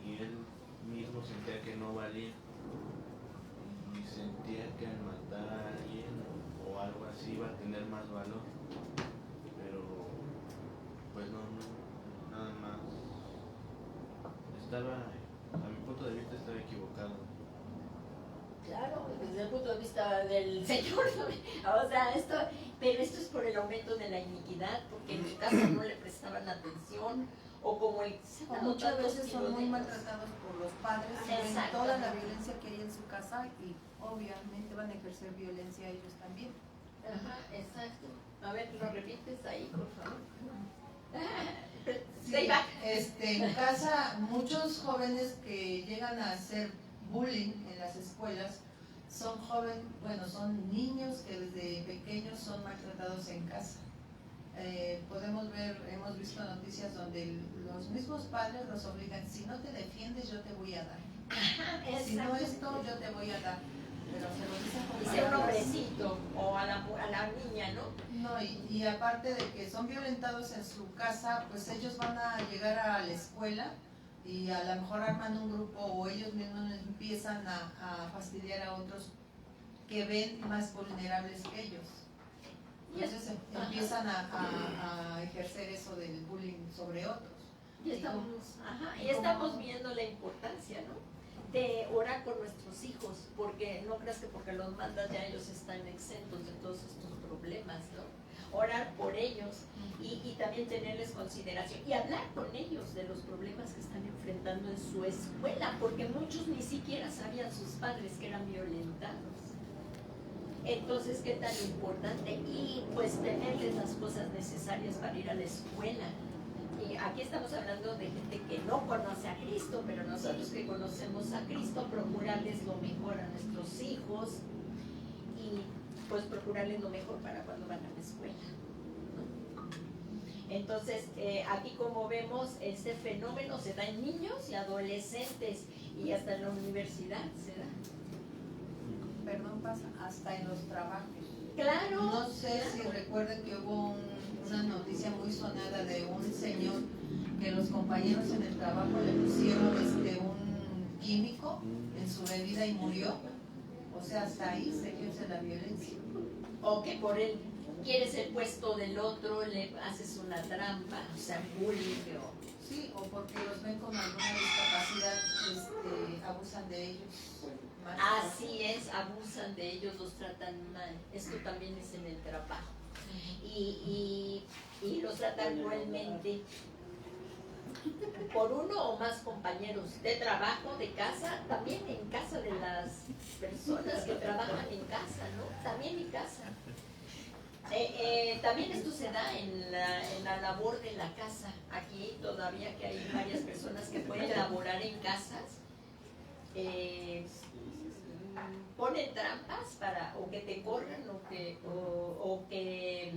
y él mismo sentía que no valía. Y sentía que al matar a alguien o algo así iba a tener más valor. Pero, pues no, nada más. Estaba, a mi punto de vista, estaba equivocado. Claro, desde el punto de vista del Señor, ¿no? O sea, pero esto es por el aumento de la iniquidad, porque en su casa no le prestaban atención, o como muchas veces son muy maltratados por los padres, ven toda la violencia que hay en su casa y obviamente van a ejercer violencia ellos también. Ajá, exacto. A ver, lo repites ahí, por favor. Sí, Playback. en casa, muchos jóvenes que llegan a hacer bullying en las escuelas son son niños que desde pequeños son maltratados en casa. Hemos visto noticias donde los mismos padres los obligan, si no te defiendes yo te voy a dar, si no esto yo te voy a dar, pero se lo dicen con Dice un palabras. hombrecito o a la niña, ¿no? No, y aparte de que son violentados en su casa, pues ellos van a llegar a la escuela y a lo mejor arman un grupo o ellos mismos empiezan a fastidiar a otros que ven más vulnerables que ellos. Entonces empiezan a ejercer eso del bullying sobre otros. Y estamos viendo la importancia, ¿no?, de orar por nuestros hijos, porque no creas que porque los mandas ya ellos están exentos de todos estos problemas, ¿no? Orar por ellos y también tenerles consideración y hablar con ellos de los problemas que están enfrentando en su escuela, porque muchos ni siquiera sabían sus padres que eran violentados. Entonces, ¿qué tan importante? Y pues tenerles las cosas necesarias para ir a la escuela. Y aquí estamos hablando de gente que no conoce a Cristo, pero nosotros que conocemos a Cristo, procurarles lo mejor a nuestros hijos y pues procurarles lo mejor para cuando van a la escuela, ¿no? Entonces, aquí como vemos, este fenómeno se da en niños y adolescentes y hasta en la universidad se da. Perdón, pasa hasta en los trabajos. Claro. No sé si recuerdan que hubo una noticia muy sonada de un señor que los compañeros en el trabajo le pusieron un químico en su bebida y murió. O sea, hasta ahí se ejerce la violencia. O que por él quieres el puesto del otro, le haces una trampa, o sea, bullying o... Sí, o porque los ven con alguna discapacidad, abusan de ellos. Así es, abusan de ellos, los tratan mal. Esto también es en el trabajo. Y los tratan cruelmente por uno o más compañeros de trabajo, de casa, también en casa de las personas que trabajan en casa, ¿no? También en casa. También esto se da en la labor de la casa. Aquí todavía que hay varias personas que pueden laborar en casas, ponen trampas para o que te corran o que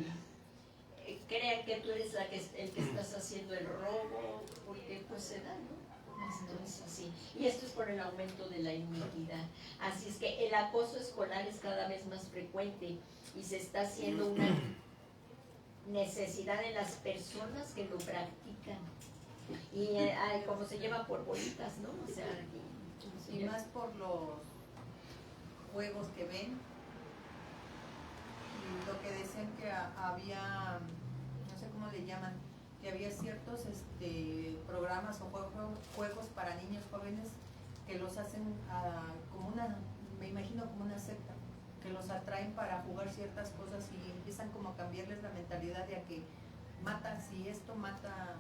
crean que tú eres el que estás haciendo el robo, porque pues se da, ¿no? Esto es así. Y esto es por el aumento de la iniquidad. Así es que el acoso escolar es cada vez más frecuente y se está haciendo una necesidad en las personas que lo practican. Y como se lleva por bolitas, ¿no? O sea, y más por los juegos que ven. Y lo que decían que había, no sé cómo le llaman, que había ciertos programas o juegos para niños jóvenes que los hacen me imagino como una secta, que los atraen para jugar ciertas cosas y empiezan como a cambiarles la mentalidad de a que mata, si esto mata,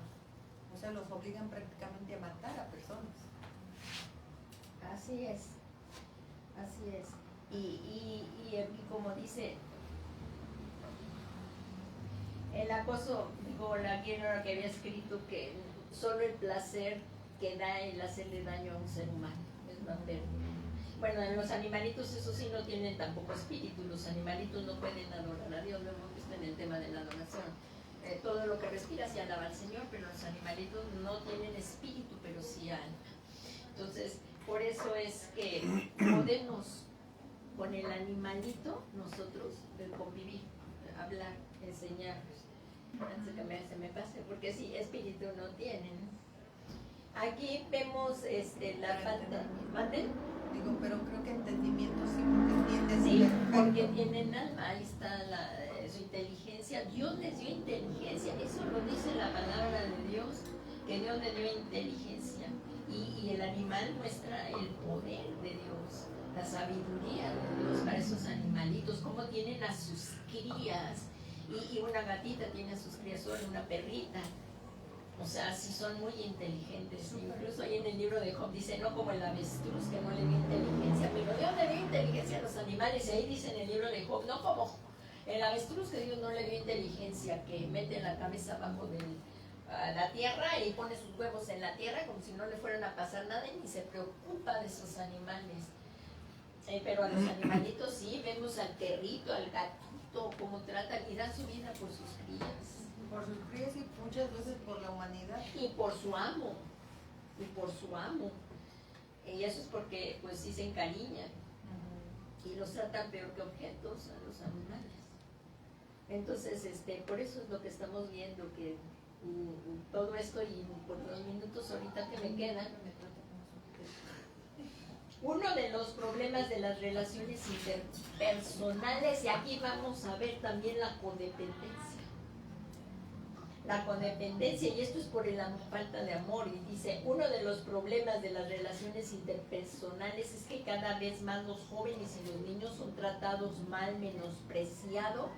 o sea, los obligan prácticamente a matar a personas. así es, así es. Y como dice, el acoso, digo, la Guerra que había escrito que solo el placer que da el hacerle daño a un ser humano es materno. Bueno, en los animalitos eso sí no tienen tampoco espíritu, los animalitos no pueden adorar a Dios, lo hemos visto en el tema de la adoración. Todo lo que respira se alaba al Señor, pero los animalitos no tienen espíritu, pero sí alma. Entonces, por eso es que podemos con el animalito nosotros convivir, hablar, enseñar. Antes que se me pase, porque sí, espíritu no tienen. Aquí vemos la falta. ¿Mande? Digo, pero creo que entendimiento sí, porque entienden. Sí, porque tienen alma, ahí está su inteligencia. Dios les dio inteligencia, eso lo dice la palabra de Dios, que Dios le dio inteligencia. Y el animal muestra el poder de Dios, la sabiduría de Dios para esos animalitos, cómo tienen a sus crías. Y una gatita tiene a sus crías, una perrita. O sea, sí son muy inteligentes. Incluso ahí en el libro de Job dice, no como el avestruz que no le dio inteligencia, pero Dios le dio inteligencia a los animales. Y ahí dice en el libro de Job, no como el avestruz que Dios no le dio inteligencia, que mete la cabeza abajo a la tierra y pone sus huevos en la tierra como si no le fueran a pasar nada y ni se preocupa de esos animales. Pero a los animalitos sí, vemos al perrito, al gatito, cómo tratan y dan su vida por sus crías. Por sus crías y muchas veces por la humanidad. Y por su amo, y por su amo. Y eso es porque pues sí se encariñan y los tratan peor que objetos a los animales. Entonces, por eso es lo que estamos viendo, que todo esto, y por los minutos ahorita que me quedan, uno de los problemas de las relaciones interpersonales, y aquí vamos a ver también la codependencia. La codependencia, y esto es por la falta de amor, y dice, uno de los problemas de las relaciones interpersonales es que cada vez más los jóvenes y los niños son tratados mal, menospreciados,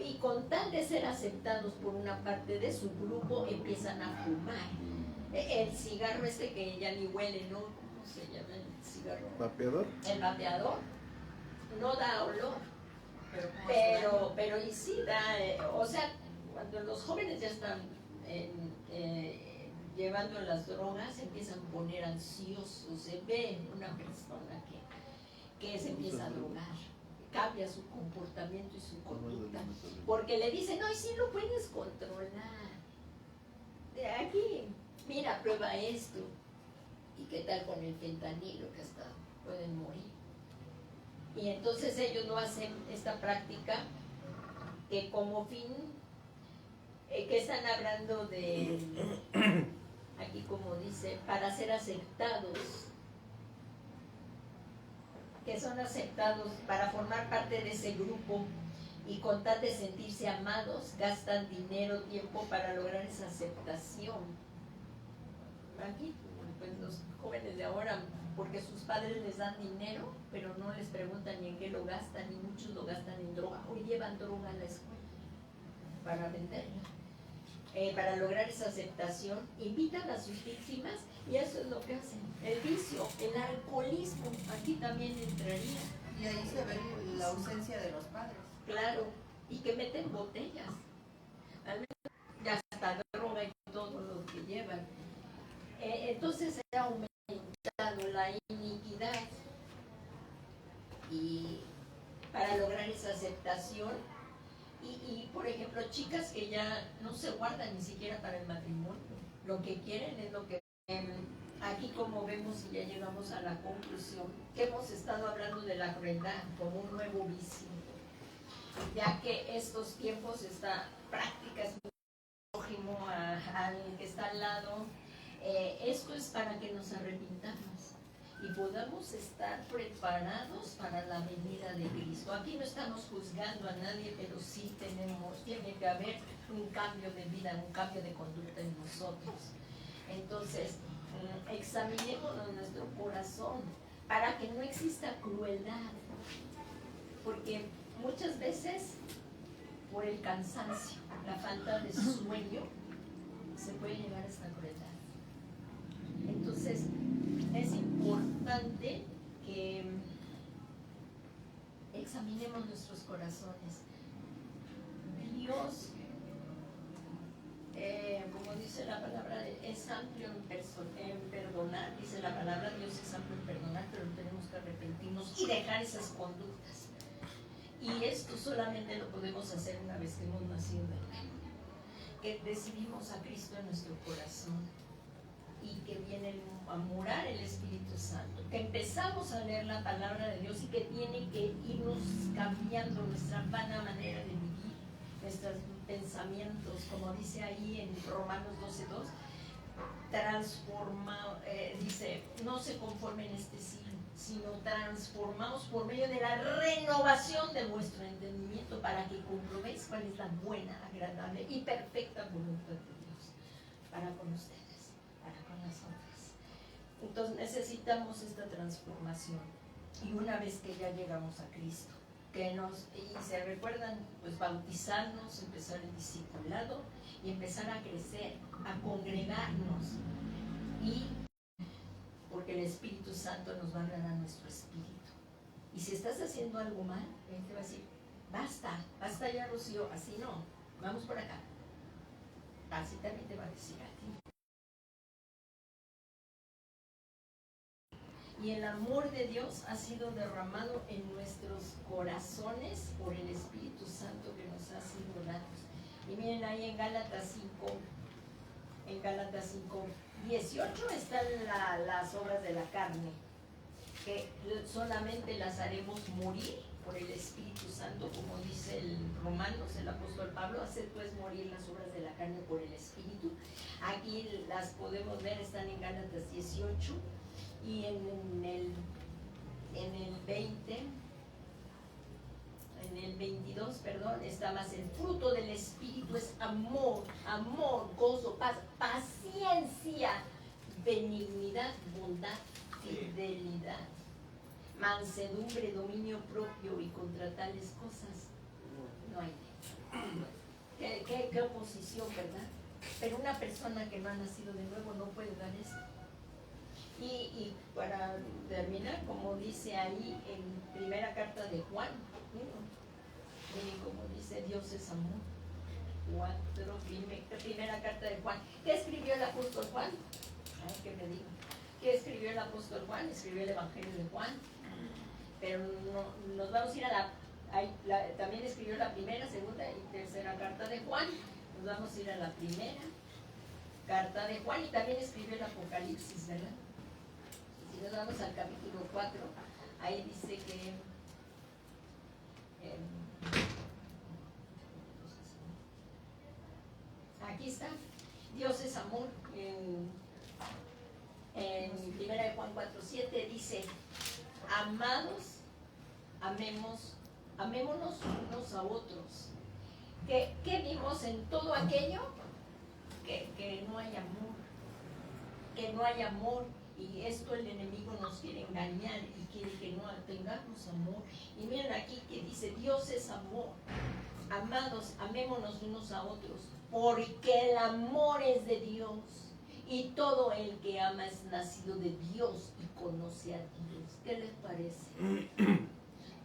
y con tal de ser aceptados por una parte de su grupo, empiezan a fumar. El cigarro que ya ni huele, ¿no? ¿Cómo se llama el cigarro? ¿Vapeador? El vapeador no da olor, pero y sí da, o sea, cuando los jóvenes ya están llevando las drogas, se empiezan a poner ansiosos, se ve una persona que se empieza a drogar, cambia su comportamiento y su conducta, porque le dicen, no, y sí lo puedes controlar, de aquí, mira, prueba esto, y qué tal con el fentanilo, que hasta pueden morir. Y entonces ellos no hacen esta práctica que como fin, que están hablando de, aquí como dice, para ser aceptados, que son aceptados para formar parte de ese grupo y con tal de sentirse amados, gastan dinero, tiempo para lograr esa aceptación. Aquí, pues los jóvenes de ahora, porque sus padres les dan dinero, pero no les preguntan ni en qué lo gastan, y muchos lo gastan en droga, o llevan droga a la escuela para venderla. Para lograr esa aceptación, invitan a sus víctimas y eso es lo que hacen. El vicio, el alcoholismo, aquí también entraría. Y ahí se ve la ausencia de los padres. Claro, y que meten botellas, al menos ya hasta droga y todo lo que llevan. Entonces se ha aumentado la iniquidad y para lograr esa aceptación. Y por ejemplo, chicas que ya no se guardan ni siquiera para el matrimonio, lo que quieren es lo que aquí, como vemos y ya llegamos a la conclusión, que hemos estado hablando de la crueldad como un nuevo vicio, ya que estos tiempos, esta práctica es muy prójimo al que está al lado. Esto es para que nos arrepintamos y podamos estar preparados para la venida de Cristo. Aquí no estamos juzgando a nadie, pero sí tiene que haber un cambio de vida, un cambio de conducta en nosotros. Entonces, examinemos nuestro corazón para que no exista crueldad, porque muchas veces por el cansancio, la falta de sueño, se puede llegar a esta crueldad. Entonces, es importante que examinemos nuestros corazones. Dios, como dice la palabra, es amplio en perdonar, dice la palabra, Dios es amplio en perdonar, pero tenemos que arrepentirnos y dejar esas conductas. Y esto solamente lo podemos hacer una vez que hemos nacido de nuevo, que recibimos a Cristo en nuestro corazón y que viene a morar el Espíritu Santo, que empezamos a leer la palabra de Dios y que tiene que irnos cambiando nuestra vana manera de vivir, nuestros pensamientos, como dice ahí en Romanos 12:2, dice, no se conformen en este siglo, sino transformados por medio de la renovación de vuestro entendimiento para que comprobéis cuál es la buena, agradable y perfecta voluntad de Dios para con ustedes, para con nosotros. Entonces necesitamos esta transformación, y una vez que ya llegamos a Cristo, y se recuerdan, pues bautizarnos, empezar el discipulado y empezar a crecer, a congregarnos, y porque el Espíritu Santo nos va a dar a nuestro espíritu. Y si estás haciendo algo mal, Él te va a decir, basta ya, Rocío, así no, vamos por acá. así también te va a decir a ti. Y el amor de Dios ha sido derramado en nuestros corazones por el Espíritu Santo que nos ha sido dado. Y miren ahí en Gálatas 5:18 están las obras de la carne, que solamente las haremos morir por el Espíritu Santo, como dice el Romanos, el apóstol Pablo, hacer pues morir las obras de la carne por el Espíritu. Aquí las podemos ver, están en Gálatas 18 y en el 22, perdón, está más el fruto del Espíritu es amor, gozo, paz, paciencia, benignidad, bondad, fidelidad, mansedumbre, dominio propio, y contra tales cosas no hay ley. ¿Qué oposición, verdad? Pero una persona que no ha nacido de nuevo no puede dar esto. Y para terminar, como dice ahí en primera carta de Juan, miren como dice, Dios es amor. Primera carta de Juan. ¿Qué escribió el apóstol Juan? Ay, que me digan. ¿Qué escribió el apóstol Juan? Escribió el Evangelio de Juan. Pero no, nos vamos a ir a también escribió la primera, segunda y tercera carta de Juan. Nos vamos a ir a la primera carta de Juan, y también escribió el Apocalipsis, ¿verdad? Si nos vamos al capítulo 4, ahí dice que aquí está, Dios es amor. En 1 Juan 4:7 dice: amados, amémonos unos a otros. ¿Qué vimos en todo aquello? Que no hay amor, que no hay amor. Y esto el enemigo nos quiere engañar y quiere que no tengamos amor. Y miren aquí que dice: Dios es amor. Amados, amémonos unos a otros, porque el amor es de Dios. Y todo el que ama es nacido de Dios y conoce a Dios. ¿Qué les parece?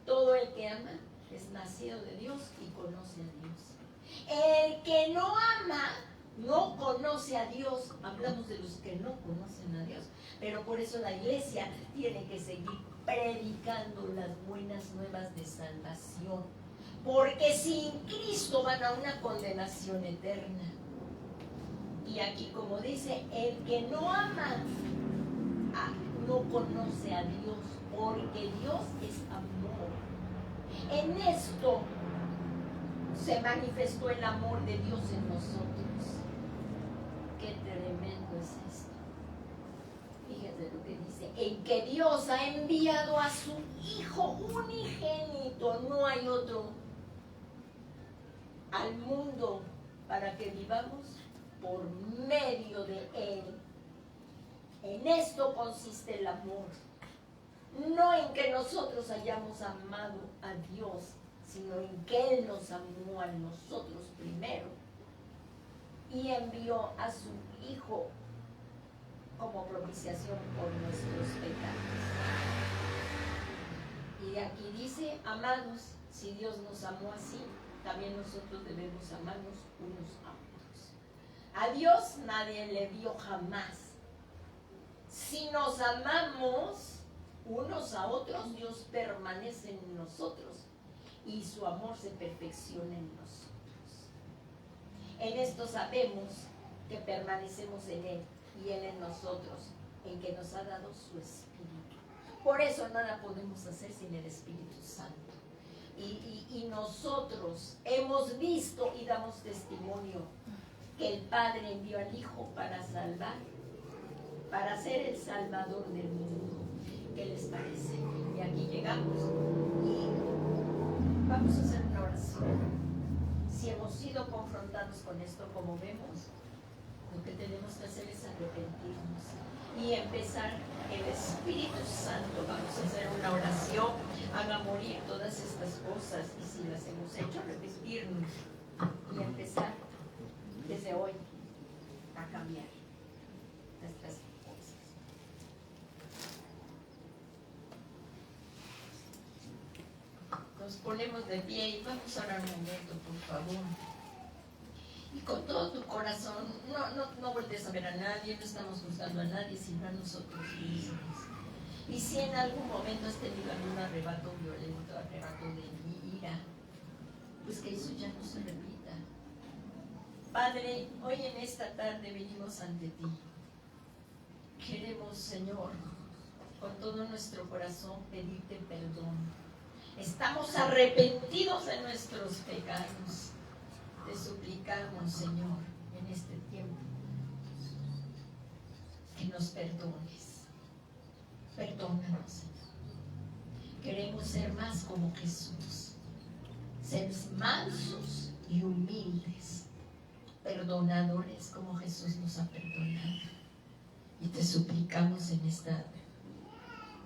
Todo el que ama es nacido de Dios y conoce a Dios. El que no ama no conoce a Dios. Hablamos de los que no conocen a Dios, pero por eso la iglesia tiene que seguir predicando las buenas nuevas de salvación, porque sin Cristo van a una condenación eterna. Y aquí, como dice, el que no ama no conoce a Dios, porque Dios es amor. En esto se manifestó el amor de Dios en nosotros. Qué tremendo es esto. Fíjense lo que dice: en que Dios ha enviado a su Hijo unigénito, no hay otro, al mundo, para que vivamos por medio de Él. En esto consiste el amor, no en que nosotros hayamos amado a Dios, sino en que Él nos amó a nosotros primero y envió a su Hijo como propiciación por nuestros pecados. Y aquí dice: amados, si Dios nos amó así, también nosotros debemos amarnos unos a otros. A Dios nadie le vio jamás. Si nos amamos unos a otros, Dios permanece en nosotros y su amor se perfecciona en nosotros. En esto sabemos que permanecemos en Él y Él en nosotros, en que nos ha dado su Espíritu. Por eso nada podemos hacer sin el Espíritu Santo. Y nosotros hemos visto y damos testimonio que el Padre envió al Hijo para salvar, para ser el Salvador del mundo. ¿Qué les parece? Y aquí llegamos y vamos a hacer una oración. Si hemos sido confrontados con esto, como vemos, lo que tenemos que hacer es arrepentirnos y empezar el Espíritu Santo. Vamos a hacer una oración, haga morir todas estas cosas, y si las hemos hecho, repetirnos y empezar desde hoy a cambiar nuestras cosas. Nos ponemos de pie y vamos a orar un momento, por favor. Y con todo tu corazón, no voltees a ver a nadie, no estamos buscando a nadie, sino a nosotros mismos. Y si en algún momento has tenido algún arrebato violento, arrebato de ira, pues que eso ya no se repita. Padre, hoy en esta tarde venimos ante ti. Queremos, Señor, con todo nuestro corazón pedirte perdón. Estamos arrepentidos de nuestros pecados. Te suplicamos, Señor, en este tiempo, que nos perdones. Perdónanos, Señor. Queremos ser más como Jesús, ser mansos y humildes, perdonadores como Jesús nos ha perdonado. Y te suplicamos en esta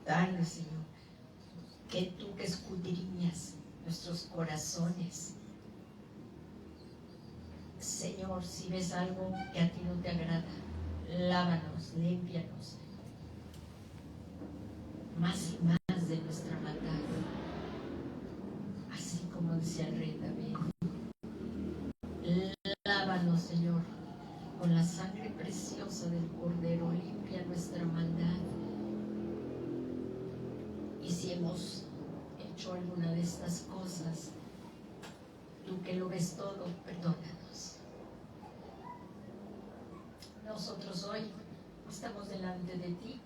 tarde, Señor, que tú que escudriñas nuestros corazones, Señor, si ves algo que a ti no te agrada, lávanos, límpianos, más y más de nuestra maldad, así como decía el rey David. Lávanos, Señor, con la sangre preciosa del Cordero, limpia nuestra maldad. Y si hemos hecho alguna de estas cosas, tú que lo ves todo, perdónanos. Nosotros hoy estamos delante de ti,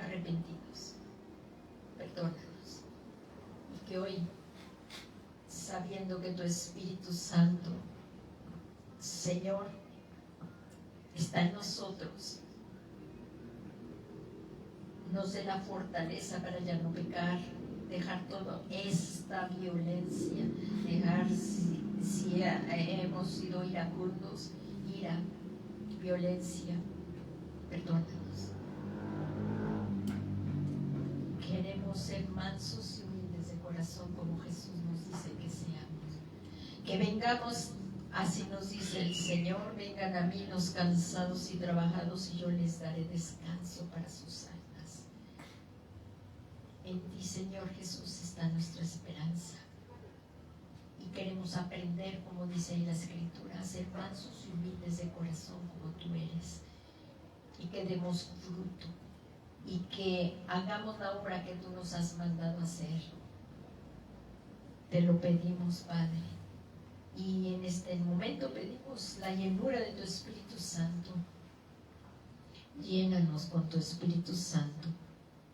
arrepentidos. Perdónanos. Y que hoy, sabiendo que tu Espíritu Santo, Señor, está en nosotros, nos dé la fortaleza para ya no pecar, dejar toda esta violencia, dejar si hemos sido iracundos, ira, violencia, perdónanos. Queremos ser mansos y humildes de corazón como Jesús nos dice que seamos. Que vengamos, así nos dice el Señor, vengan a mí los cansados y trabajados y yo les daré descanso para sus almas. En ti, Señor Jesús, está nuestra esperanza. Y queremos aprender, como dice ahí la Escritura, a ser mansos y humildes de corazón como tú eres. Y que demos fruto. Y que hagamos la obra que tú nos has mandado hacer. Te lo pedimos, Padre. Y en este momento pedimos la llenura de tu Espíritu Santo. Llénanos con tu Espíritu Santo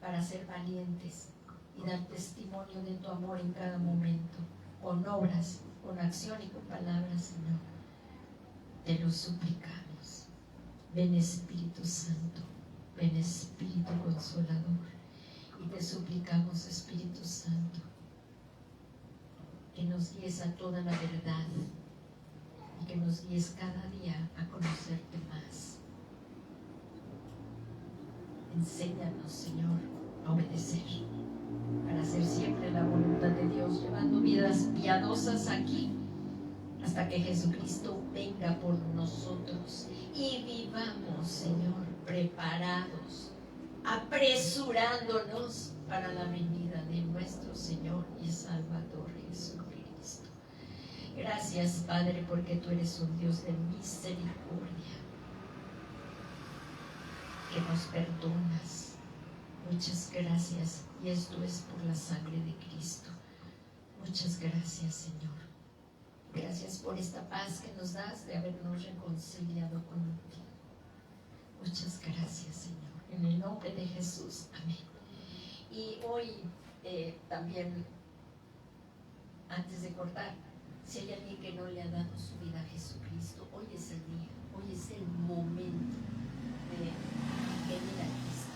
para ser valientes y dar testimonio de tu amor en cada momento, con obras, con acción y con palabras, Señor. Te lo suplicamos. Ven Espíritu Santo, ven Espíritu Consolador, y te suplicamos, Espíritu Santo, que nos guíes a toda la verdad y que nos guíes cada día a conocerte más. Enséñanos, Señor, a obedecer, para hacer siempre la voluntad de Dios, llevando vidas piadosas aquí, hasta que Jesucristo venga por nosotros y vivamos, Señor, preparados, apresurándonos para la venida de nuestro Señor y Salvador Jesucristo. Gracias, Padre, porque tú eres un Dios de misericordia, que nos perdonas. Muchas gracias, y esto es por la sangre de Cristo. Muchas gracias, Señor. Gracias por esta paz que nos das de habernos reconciliado contigo. Muchas gracias, Señor. En el nombre de Jesús, amén. Y hoy también, antes de cortar, si hay alguien que no le ha dado su vida a Jesucristo, hoy es el día, hoy es el momento de venir a Cristo.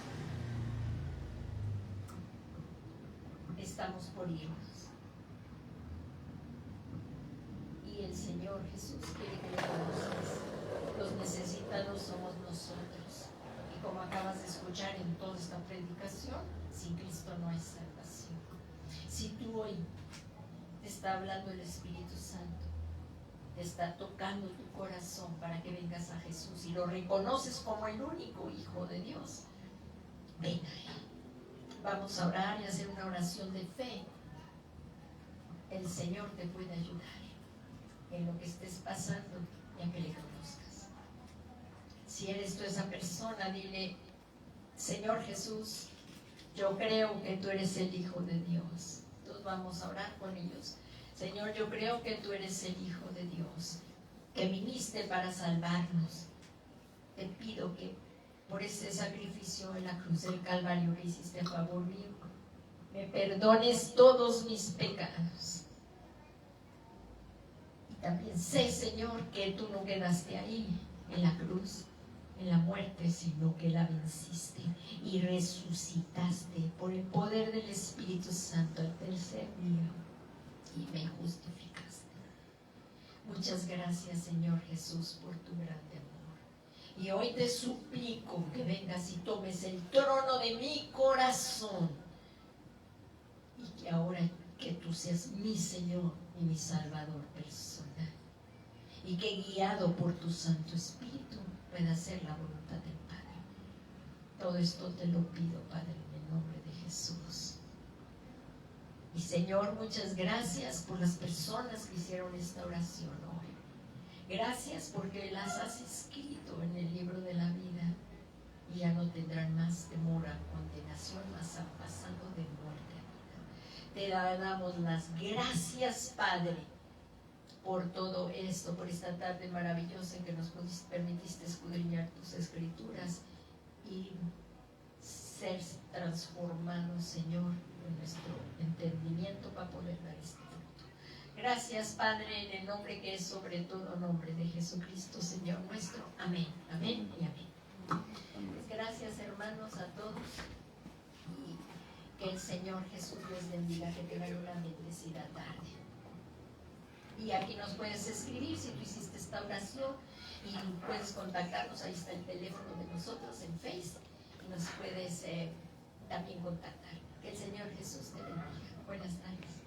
Estamos por irnos. Y el Señor Jesús quiere que le conozcas. Los necesitados somos nosotros. Y como acabas de escuchar en toda esta predicación, sin Cristo no hay salvación. Si tú hoy te está hablando el Espíritu Santo, te está tocando tu corazón para que vengas a Jesús y lo reconoces como el único Hijo de Dios, ven a Él. Vamos a orar y hacer una oración de fe. El Señor te puede ayudar. en lo que estés pasando, ya que le conozcas. Si eres tú esa persona, dile: Señor Jesús, yo creo que tú eres el Hijo de Dios. Entonces vamos a orar con ellos. Señor, yo creo que tú eres el Hijo de Dios, que viniste para salvarnos. Te pido que por ese sacrificio en la cruz del Calvario que hiciste a favor mío, me perdones todos mis pecados. Y también sé, Señor, que tú no quedaste ahí en la cruz, en la muerte, sino que la venciste y resucitaste por el poder del Espíritu Santo al tercer día y me justificaste. Muchas gracias, Señor Jesús, por tu grande amor. Y hoy te suplico que vengas y tomes el trono de mi corazón, y que ahora que tú seas mi Señor y mi Salvador personal, y que guiado por tu Santo Espíritu pueda hacer la voluntad del Padre. Todo esto te lo pido, Padre, en el nombre de Jesús. Y Señor, muchas gracias por las personas que hicieron esta oración hoy. Gracias porque las has escrito en el libro de la vida y ya no tendrán más temor a condenación, más a pasando de muerte a vida. Te damos las gracias, Padre, por todo esto, por esta tarde maravillosa en que nos permitiste escudriñar tus escrituras y ser transformados, Señor, en nuestro entendimiento para poder dar este fruto. Gracias, Padre, en el nombre que es sobre todo nombre de Jesucristo, Señor nuestro. Amén, amén y amén. Pues gracias, hermanos, a todos, y que el Señor Jesús les bendiga, que tengan una bendecida tarde. Y aquí nos puedes escribir si tú hiciste esta oración, y puedes contactarnos. Ahí está el teléfono de nosotros en Facebook, y nos puedes también contactar. Que el Señor Jesús te bendiga. Buenas tardes.